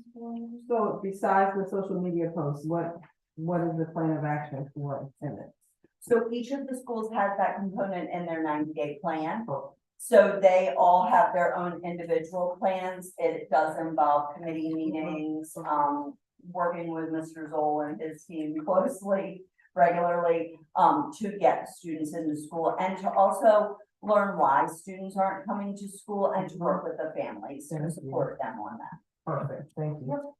So besides the social media posts, what is the plan of action for attendance? So each of the schools has that component in their 90-day plan. So they all have their own individual plans. It does involve committee meetings, working with Mr. Zoll and his team closely, regularly, to get students into school and to also learn why students aren't coming to school and to work with the families to support them on that. Perfect, thank you.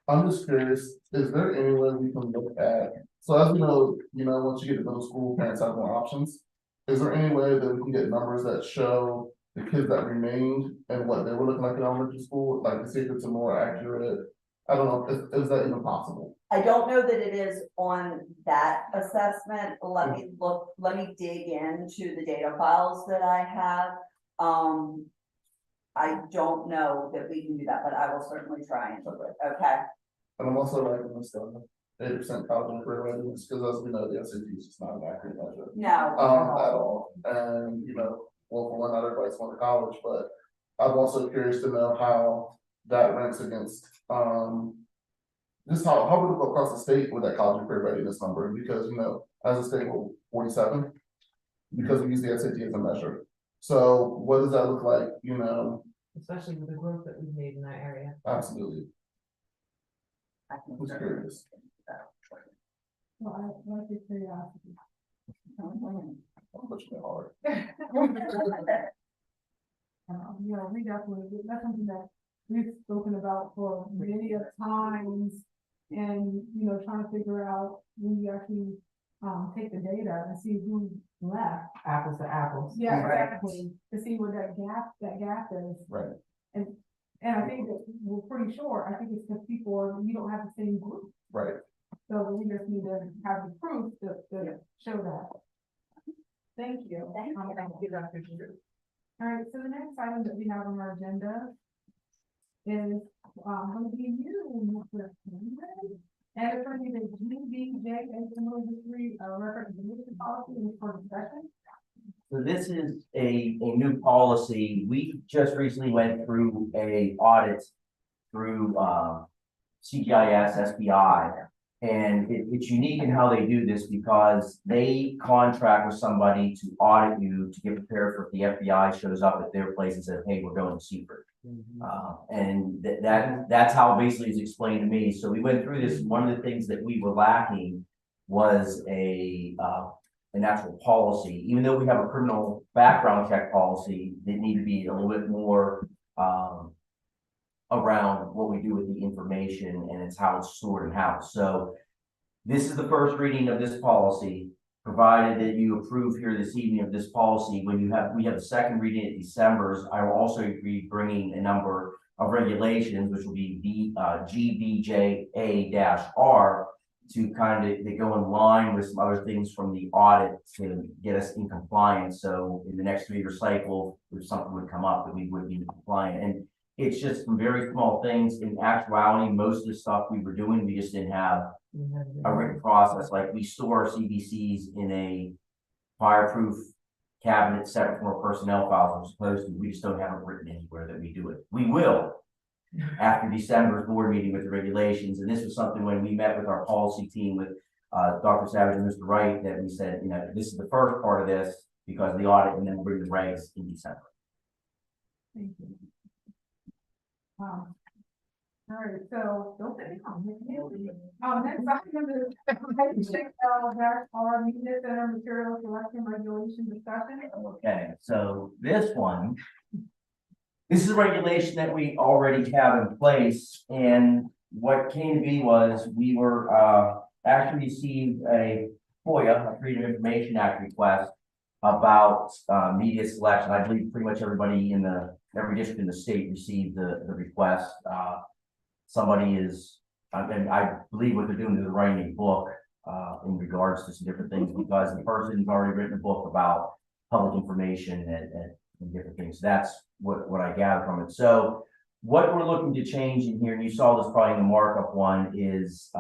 I'm just curious, is there any way we can look at, so as we know, once you get to middle school, parents have more options. Is there any way that we can get numbers that show the kids that remained and what they were looking like in elementary school, like to see if it's a more accurate, I don't know, is that even possible? I don't know that it is on that assessment. Let me dig into the data files that I have. I don't know that we can do that, but I will certainly try and do it, okay? And I'm also liking this stuff, 80% college and career readiness, because as we know, the SAT is just not an accurate measure. No. At all, and, well, for one, not everybody's going to college, but I'm also curious to know how that ranks against, just how would it go across the state with that college and career readiness number, because, as a state, we're 47, because we use the SAT as a measure. So what does that look like, Especially with the growth that we've made in that area. absolutely, I can I'm certainly curious. do that. Well, I like your curiosity. I'm pushing it hard. We definitely, that's something that we've spoken about for many of times. And, trying to figure out when you actually, take the data and see who left. Apples to apples. Yeah, Right. exactly, to see where that gap is. Right. And I think that we're pretty sure, I think it's because you don't have the same group. Right. So we just need to have the proof to show that. Thank you. Thank you. Thank you, Dr. Drew. All right, so the next item that we have on our agenda is, going to be you, Mr. Henry. And it's going to be the GBJ record policy for discussion. So this is a new policy. We just recently went through a audit through, CGIS SBI. And it's unique in how they do this because they contract with somebody to audit you to get prepared for if the FBI shows up at their place and says, hey, we're going to secret. And that's how basically it's explained to me. So we went through this. One of the things that we were lacking was an actual policy. Even though we have a criminal background check policy, they need to be a little bit more around what we do with the information and it's how it's stored in house. So this is the first reading of this policy. Provided that you approve here this evening of this policy, when we have a second reading in December's, I will also be bringing a number of regulations, which will be GBJA-R, to they go in line with some other things from the audit to get us in compliance. So in the next 3-year cycle, if something would come up, that we would be compliant. And it's just some very small things. In actuality, most of the stuff we were doing, we just didn't have a written process. Like we store CBCs in a fireproof cabinet separate from our personnel files we're supposed to. We just don't have it written anywhere that we do it. We will after December's board meeting with the regulations. And this was something when we met with our policy team with Dr. Savage and Mr. Wright, that we said, this is the first part of this because of the audit, and then we'll bring the regs in December. Thank you. All right, so don't say no. Next item is our media center material selection regulation discussion. Okay, so this is a regulation that we already have in place, and what came to be was we were actually received a FOIA, a Freedom of Information Act request about media selection. I believe pretty much everybody in every district in the state received the request. Somebody is, and I believe what they're doing is they're writing a book in regards to some different things, because the person's already written a book about public information and different things. That's what I gather from it. So what we're looking to change in here, and you saw this probably in the markup one, is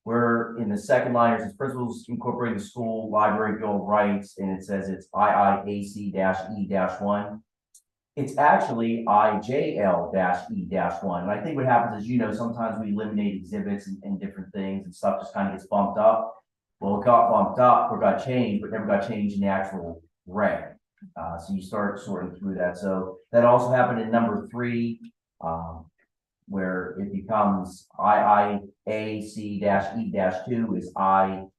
we're in the second line, it says principals incorporating the school library bill of rights, and it says it's IIAC-E-1. It's actually IJL-E-1. And I think what happens is, sometimes we eliminate exhibits and different things and stuff just kind of gets bumped up. Well, it got bumped up or got changed, but never got changed in the actual reg. So you start sorting through that. So that also happened in number 3, where it becomes IIAC-E-2 is IJL-E-2.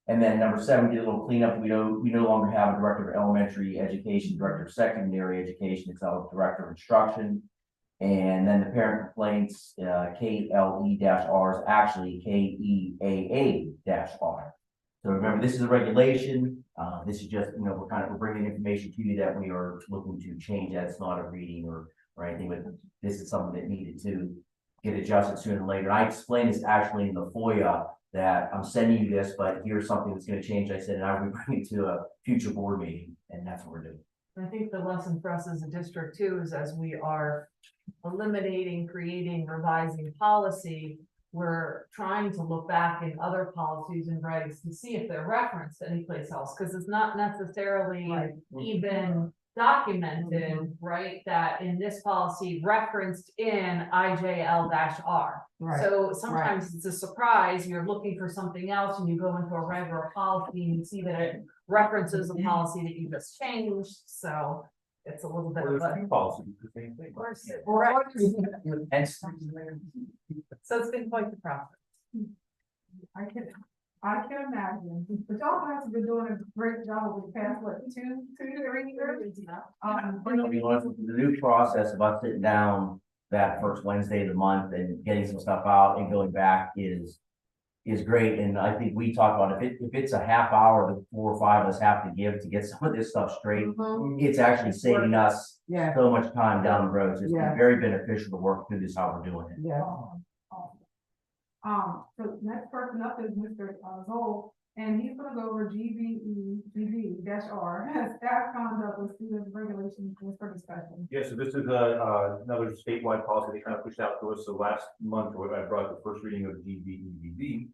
And then number 7, did a little cleanup. We no longer have a director of elementary education, director of secondary education. It's a director of instruction. And then the parent complaints, KLE-R is actually KEAA-R. So remember, this is a regulation. This is just, we're bringing information to you that we are looking to change. That's not a reading or anything, but this is something that needed to get adjusted sooner than later. I explained this actually in the FOIA, that I'm sending you this, but here's something that's going to change. I said, and I will bring it to a future board meeting, and that's what we're doing. I think the lesson for us as a district too is as we are eliminating, creating, revising policy, we're trying to look back in other policies and regs to see if they're referenced anyplace else, because it's not necessarily Right. even documented, right, that in this policy referenced in IJL-R. Right. So sometimes it's a surprise, you're looking for something else and you go into a regular policy and you see that it references a policy that you just changed, so it's a little bit Or of there's a. two policies, the same thing. Right. And So it's been quite the process. I can imagine, but y'all guys have been doing a great job over the past, what, 3 years? the new process of us sitting down that first Wednesday of the month and getting some stuff out and going back is great, and I think we talked about if it's a half hour that 4 or 5 of us have to give to get some of this stuff straight, it's actually saving us Yeah, so much time down the road. It's just Yeah. been very beneficial to work through this, how we're doing it. yeah. So next person up is Mr. Zoll, and he's gonna go over GB-R, staff conduct with student regulations for discussion. Yeah, so this is another statewide policy they kind of pushed out to us. So last month, I brought the first reading of GBEBB.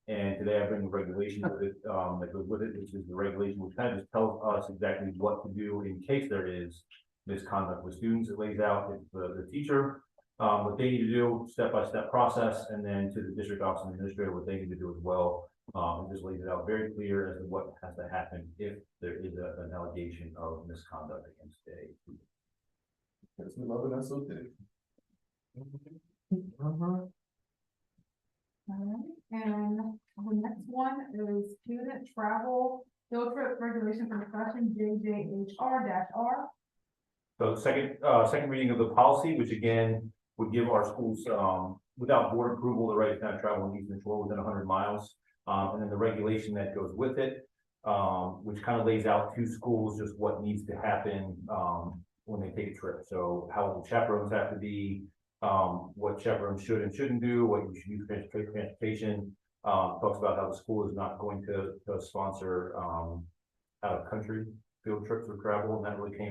And today I bring the regulation with it, that goes with it, which is the regulation, which kind of just tells us exactly what to do in case there is misconduct with students. It lays out the teacher, what they need to do, step-by-step process, and then to the district office and administrator, what they need to do as well. It just lays it out very clear as to what has to happen if there is an allegation of misconduct against a student. Yes, we love it, that's so big. Alright, and the next one is student travel field trip regulation for discussion, JJHR-R. So second reading of the policy, which again would give our schools, without board approval, the right to kind of travel on Eastern Shore within 100 miles. And then the regulation that goes with it, which kind of lays out to schools just what needs to happen, when they take a trip. So how the chaperones have to be, what chaperones should and shouldn't do, what you should use for transportation. Talks about how the school is not going to sponsor, out of country field trips or travel, and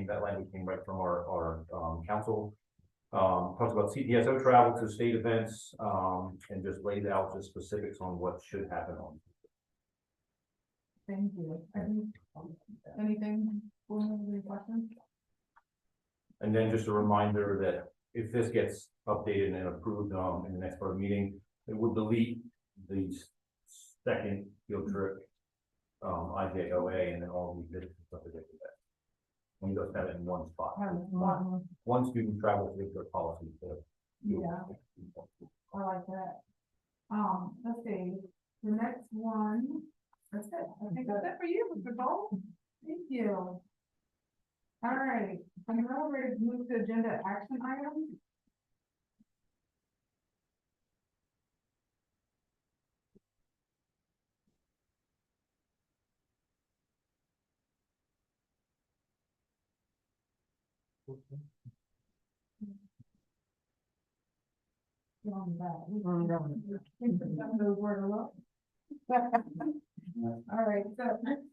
that language came right from our council. Talks about CPSO travel to state events, and just lays out the specifics on what should happen on. Thank you. Anything, any questions? And then just a reminder that if this gets updated and approved, in the next part of the meeting, it would delete the second field trip, IJOA, and then all the business stuff that they do that. And you just have it in one spot. One student travel field trip policy. Yeah. I like that. Let's see, the next one, that's it, I think that's it for you, Mr. Cole. Thank you. All right, I'm now ready to move to agenda action items. Wrong bag. Knows where to look. All right, so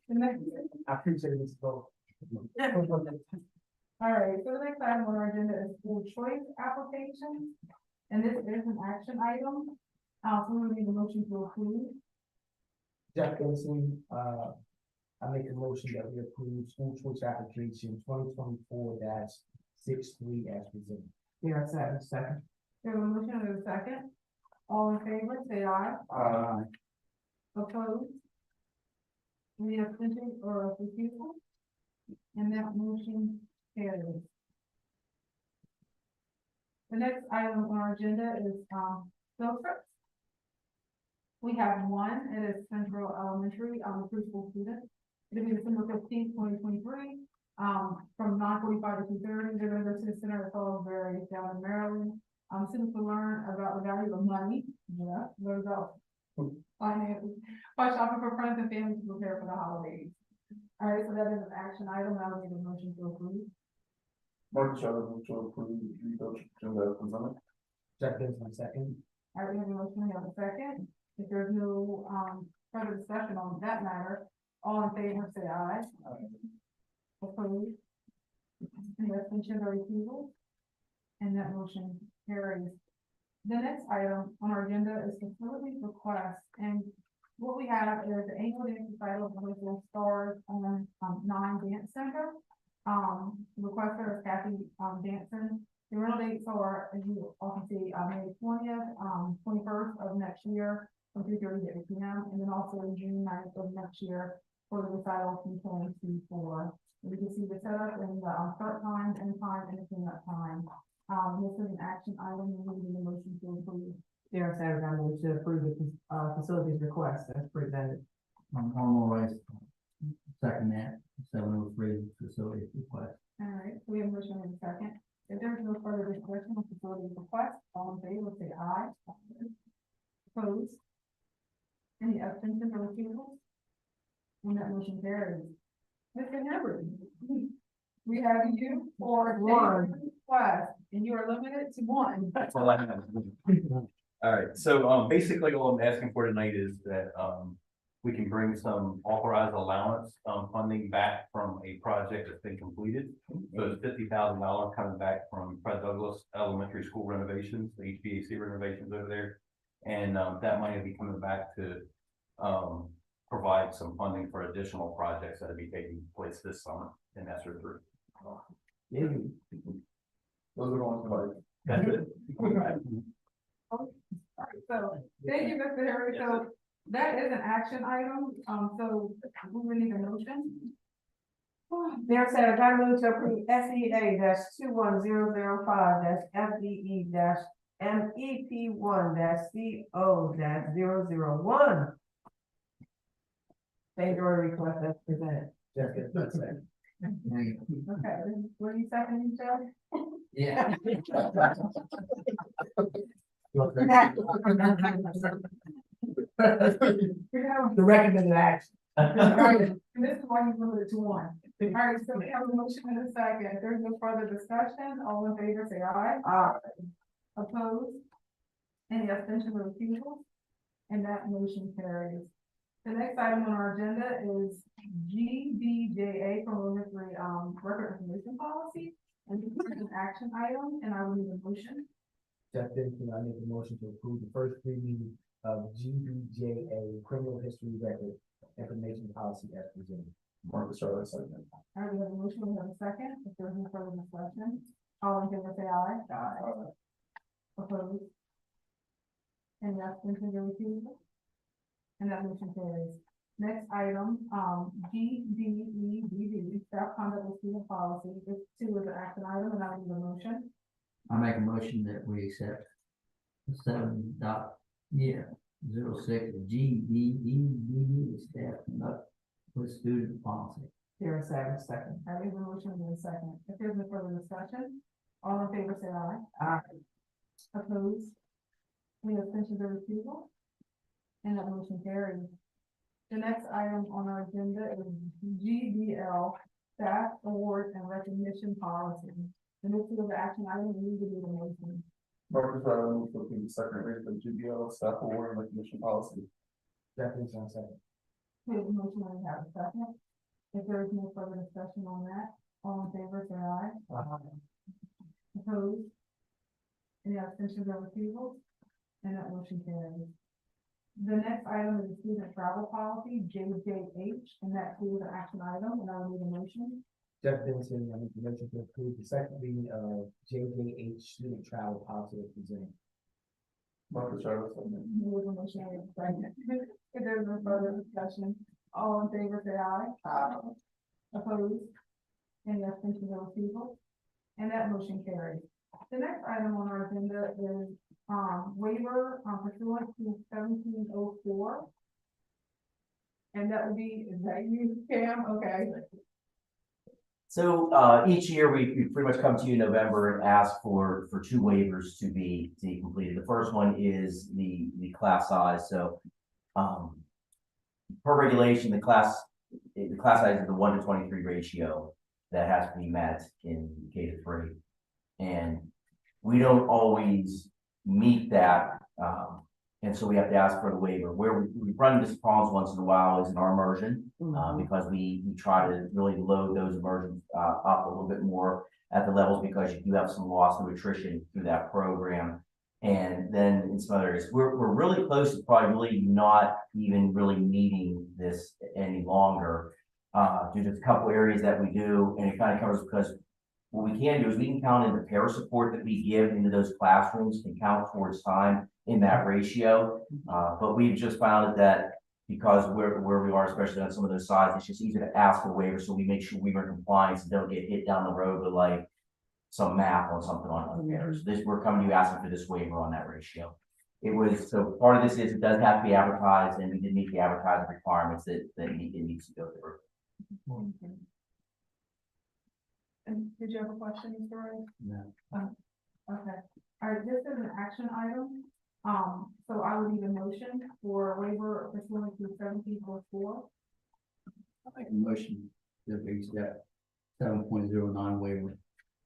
the next. I appreciate this vote. All right, so the next item on our agenda is school choice applications, and this is an action item. So we need a motion to approve. Jeff Benson, I make a motion that we approve school choice application 2024-63 as presented. Yeah, second. We have a motion and a second. All in favor, say aye. Opposed? Any abstentions or refusal? And that motion carries. The next item on our agenda is, field trips. We have one, it is Central Elementary, preschool student. It'll be December 15th, 2023, from 9:45 to 2:30. They're gonna go to the Center of Salisbury down in Maryland. Students will learn about the value of money, learn about finances, by shopping for friends and family to prepare for the holidays. All right, so that is an action item. I will need a motion to approve. Marcus, I would move to approve the field trip agenda as presented. Jeff Benson, second. All right, we have a motion, we have a second. If there's no, further discussion on that matter, all in favor, say aye. Opposed? Any abstentions or refusals? And that motion carries. The next item on our agenda is facilities request, and what we have is the annual dance recital of the Stars on 9 Dance Center. Requester is Kathy Danson. The rental dates are, as you all can see, May 20th, 21st of next year from 3:30 to 8 p.m. and then also June 9th of next year for the recital from 2024. You can see the setup and the start time, end time, and the cleanup time. This is an action item, we need a motion to approve. Chair Sanders, I move to approve the facilities request as presented. Normal rights. Second that, 703 facility request. All right, so we have a motion in a second. If there's no further discussion on facility request, all in favor, say aye. Opposed? Any abstentions or refusals? And that motion carries. Mr. Henry, we have you for one request, and you are limited to one. That's all I have. All right, so basically all I'm asking for tonight is that we can bring some authorized allowance funding back from a project that's been completed. So it's $50,000 coming back from Fred Douglass Elementary School renovations, the HVAC renovations over there. And that money will be coming back to provide some funding for additional projects that will be taking place this summer in ESSER 3. Those are the ones like. That's it. So, thank you, Mr. Henry. So that is an action item, so we will need a motion. Mayor Sanders, I move to approve SEA -21005 FDE MEP1 CO 001. Change order request as presented. Okay, were you seconding, Joe? Yeah. The recommended action. Alright, and this is why you limited to one. Alright, so we have a motion in a second. If there's no further discussion, all in favor, say aye. Aye. Opposed? Any abstention or refusal? And that motion carries. The next item on our agenda is GBJA preliminary record information policy. And this is an action item, and I will need a motion. Jeff Dixon, I make a motion to approve the first reading of GBJA criminal history record information policy as presented. Marcus Charlotte, second. All right, we have a motion, we have a second. If there's no further discussion, all in favor, say aye. Aye. Opposed? Any abstention or refusal? And that motion carries. Next item, GDEBB, staff conduct with student policy. This too is an action item, and I need a motion. I make a motion that we accept 7.06 GDEBB staff conduct with student policy. Chair Sanders, second. I have a motion in a second. If there's no further discussion, all in favor, say aye. Aye. Opposed? Any abstentions or refusal? And that motion carries. The next item on our agenda is GBL, staff award and recognition policy. And this is the action item, we need to do the motion. Marcus Charlotte, move to approve the second reading of GBL staff award and recognition policy. Jeff Dixon, second. We have a motion, and we have a second. If there is no further discussion on that, all in favor, say aye. Opposed? Any abstentions or refusals? And that motion carries. The next item is the student travel policy, JJH, and that is an action item, and I will need a motion. Jeff Dixon, I make a motion to approve the second reading of JJH student travel policy as presented. Marcus Charlotte, second. We have a motion, and a second. If there's no further discussion, all in favor, say aye. Aye. Opposed? Any abstentions or refusals? And that motion carries. The next item on our agenda is waiver pursuant to 1704. And that would be, is that you, Cam? Okay. So each year we pretty much come to you in November and ask for two waivers to be completed. The first one is the class size. So per regulation, the class size is the 1:23 ratio that has to be met in K-3. And we don't always meet that And so we have to ask for the waiver. Where we run into problems once in a while is in our immersion, because we try to really load those immersions, up a little bit more at the levels, because you do have some loss of attrition through that program. And then in some other areas, we're really close to probably really not even really needing this any longer. Due to a couple areas that we do, and it kind of covers, because what we can do is we can count in the pair support that we give into those classrooms, can count towards time in that ratio. But we've just found that because where we are, especially on some of those sides, it's just easier to ask for waivers, so we make sure we are in compliance and don't get hit down the road with like some math on something on pairs. This, we're coming to you asking for this waiver on that ratio. It was, so part of this is it does have to be advertised, and we did meet the advertising requirements that it needs to go through. And did you have a question, Mr. Ray? No. Okay, all right, this is an action item, so I would need a motion for waiver pursuant to 1704. I make a motion that we accept 7.09 waiver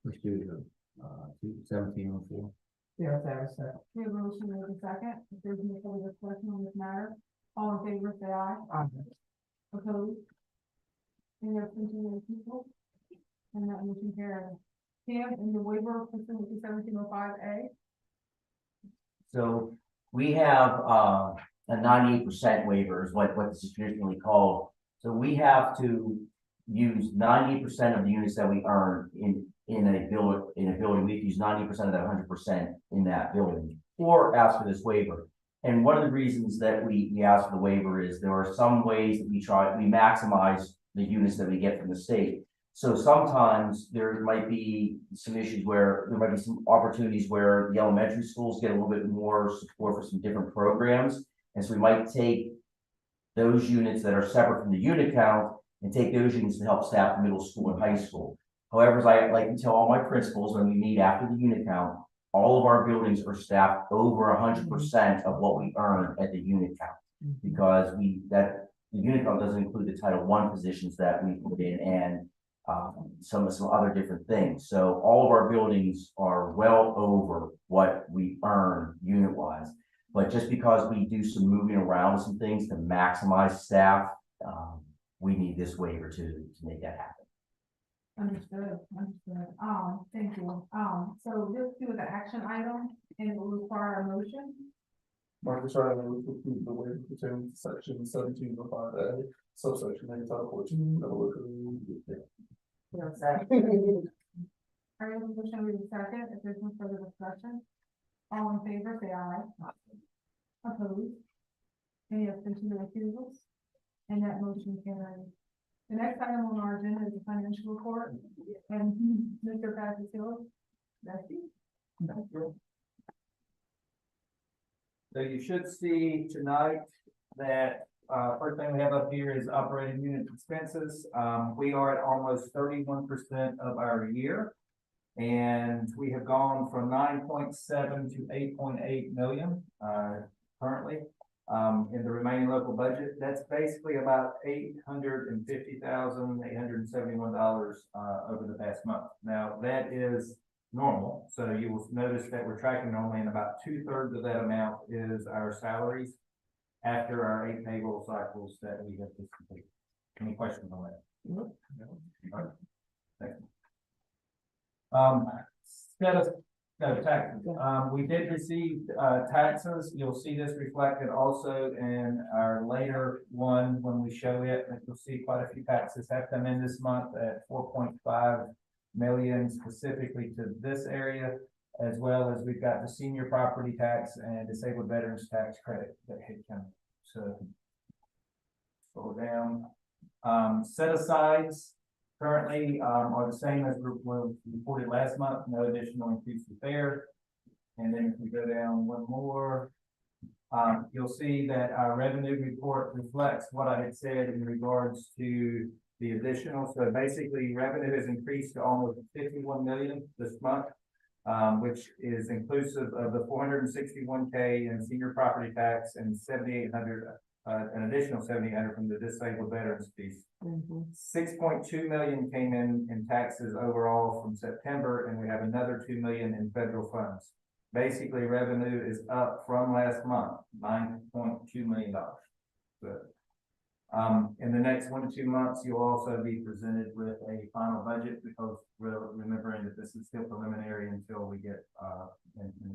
for student to 1704. Yeah, that's that. We have a motion with a second. If there's any further discussion on this matter, all in favor, say aye. Opposed? Any abstention of people? And that motion carries. Pam, in the waiver pursuant to 1705A. So we have a 98% waiver is what this is traditionally called. So we have to use 90% of the units that we earn in a building. We have to use 90% of that 100% in that building, or ask for this waiver. And one of the reasons that we ask for the waiver is there are some ways that we maximize the units that we get from the state. So sometimes there might be some issues where there might be some opportunities where the elementary schools get a little bit more support for some different programs. And so we might take those units that are separate from the unit count and take those units to help staff the middle school and high school. However, as I like to tell all my principals when we meet after the unit count, all of our buildings are staffed over 100% of what we earn at the unit count. Because the unit count doesn't include the Title I positions that we put in, and some other different things. So all of our buildings are well over what we earn unit wise. But just because we do some moving around some things to maximize staff, we need this waiver to make that happen. Understood. Thank you. So this too is an action item and it will require a motion. Marcus Riley would approve the waiver pertaining to section 1705A, subsection A, title 14, All right, motion with a second. If there's no further discussion, all in favor, say aye. Opposed? Any abstention or refusals? And that motion carries. The next item on our agenda is the financial report, and Mr. Patrick Hill, that's you. So you should see tonight that, first thing we have up here is operating unit expenses. We are at almost 31% of our year. And we have gone from 9.7 to 8.8 million, currently. In the remaining local budget, that's basically about $850,000, $871 over the past month. Now that is normal, so you will notice that we're tracking normally, and about 2/3 of that amount is our salaries after our 8 payroll cycles that we have just completed. Any questions on that? No. All right. Thank you. Taxes. We did receive taxes. You'll see this reflected also in our later one when we show it. You'll see quite a few taxes have come in this month at 4.5 million specifically to this area, as well as we've got the senior property tax and disabled veterans tax credit that had come. So scroll down. Set asides currently are the same as were reported last month, no additional increases there. And then if we go down one more, you'll see that our revenue report reflects what I had said in regards to the additional. So basically revenue has increased to almost 51 million this month, which is inclusive of the 461K in senior property tax and 7,800, an additional 7,800 from the disabled veterans piece. 6.2 million came in taxes overall from September, and we have another 2 million in federal funds. basically revenue is up from last month, $9.2 million. So, in the next 1 to 2 months, you'll also be presented with a final budget because we're remembering that this is still preliminary until we get,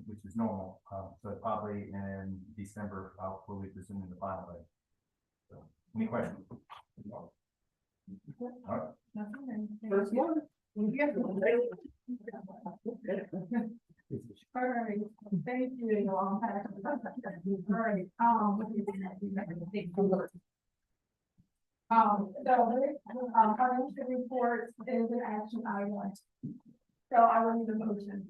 which is normal. So probably in December, we'll be presenting the final budget. So, any questions? All right. First one. All right, thank you. All right, financial reports is an action item. So I will need a motion.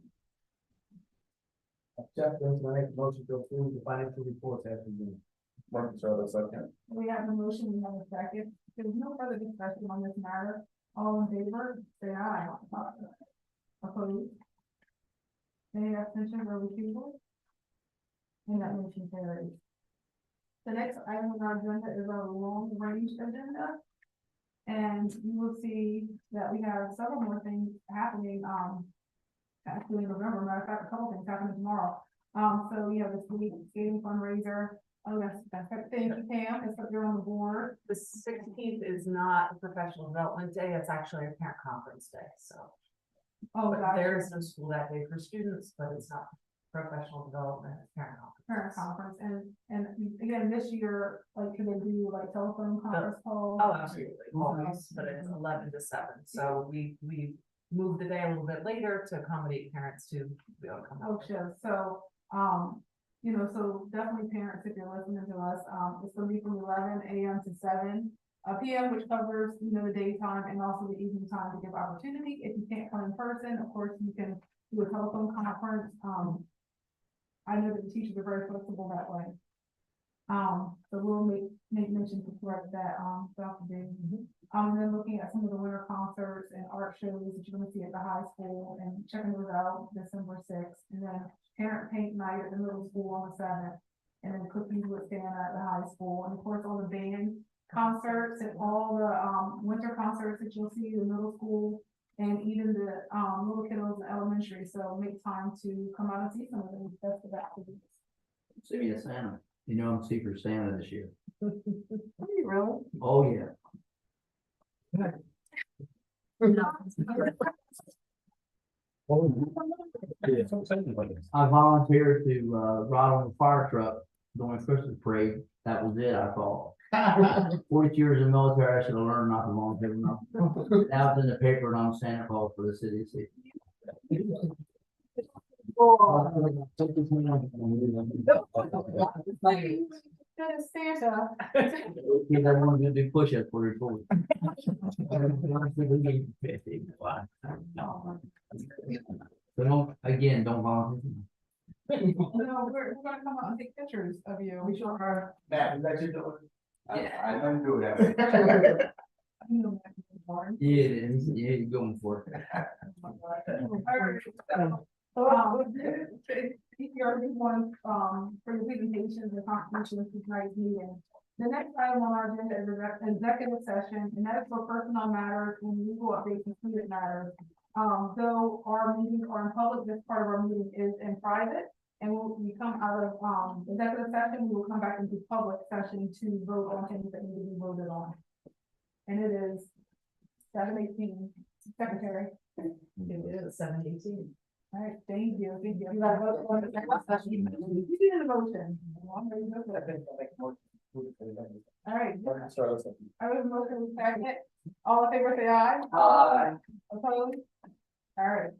Jeff, going to make a motion to approve the financial reports as presented. Martin Charles, second. We have a motion, we have a second. There's no further discussion on this matter. All in favor, say aye. Opposed? Any abstentions or recusals? And that motion carries. The next item on our agenda is our long range agenda. And you will see that we have several more things happening, actually in November, matter of fact, a couple things happening tomorrow. So we have this week skating fundraiser. Oh, that's, thank you, Pam, it's up there on the board. The 16th is not a professional development day, it's actually a parent conference day, so. Oh, But gotcha. there is no school that day for students, but it's not professional development, it's parent Parent conference. conference, and again, this year, like, can they do like telephone conference calls? Oh, absolutely, always, but it's 11 to 7, so we moved the day a little bit later to accommodate parents to be able to come Oh, out. sure, so, you know, so definitely parents, if you're listening to us, it's gonna be from 11 a.m. to 7 p.m., which covers, you know, the daytime and also the evening time to give opportunity. If you can't come in person, of course, you can do a telephone conference. I know that the teachers are very flexible that way. So we'll make mention to correct that, throughout the day. And then looking at some of the winter concerts and art shows that you're gonna see at the high school and checking those out December 6th. And then parent paint night at the middle school on the 7th. And then cookies with Santa at the high school. And of course, all the band concerts and all the, winter concerts that you'll see in middle school. And even the, little kiddos in elementary, so make time to come out and see some of them, that's the activities. See me as Santa. You know, I'm Secret Santa this year. Are you really? Oh, yeah. I volunteered to ride on the fire truck during Christmas parade. That was it, I thought. 40 years in the military, I should have learned not to volunteer enough. Now it's in the paper and I'm Santa Claus for the city of City. That is Santa. Because I wanted to do push-ups for report. So don't, again, don't volunteer. No, we're gonna come out and take pictures of you. We sure are. Matt, is that your doing? Yeah. I don't do that. Yeah, it is. Yeah, you're going for it. Thank you everyone, for the presentations and contributions to tonight's meeting. The next item on our agenda is an executive session, and that is for personnel matters and legal updates and student matters. Though our meetings are in public, this part of our meeting is in private. And when we come out of, executive session, we will come back into public session to vote on things that need to be voted on. And it is 7:18, Secretary. It is 7:18. All right, thank you. You gotta vote on the executive session. You did a motion. I'm ready to go. All right, Martin Charles, second. I have a motion second. All in favor, say aye. Aye. Opposed? All right,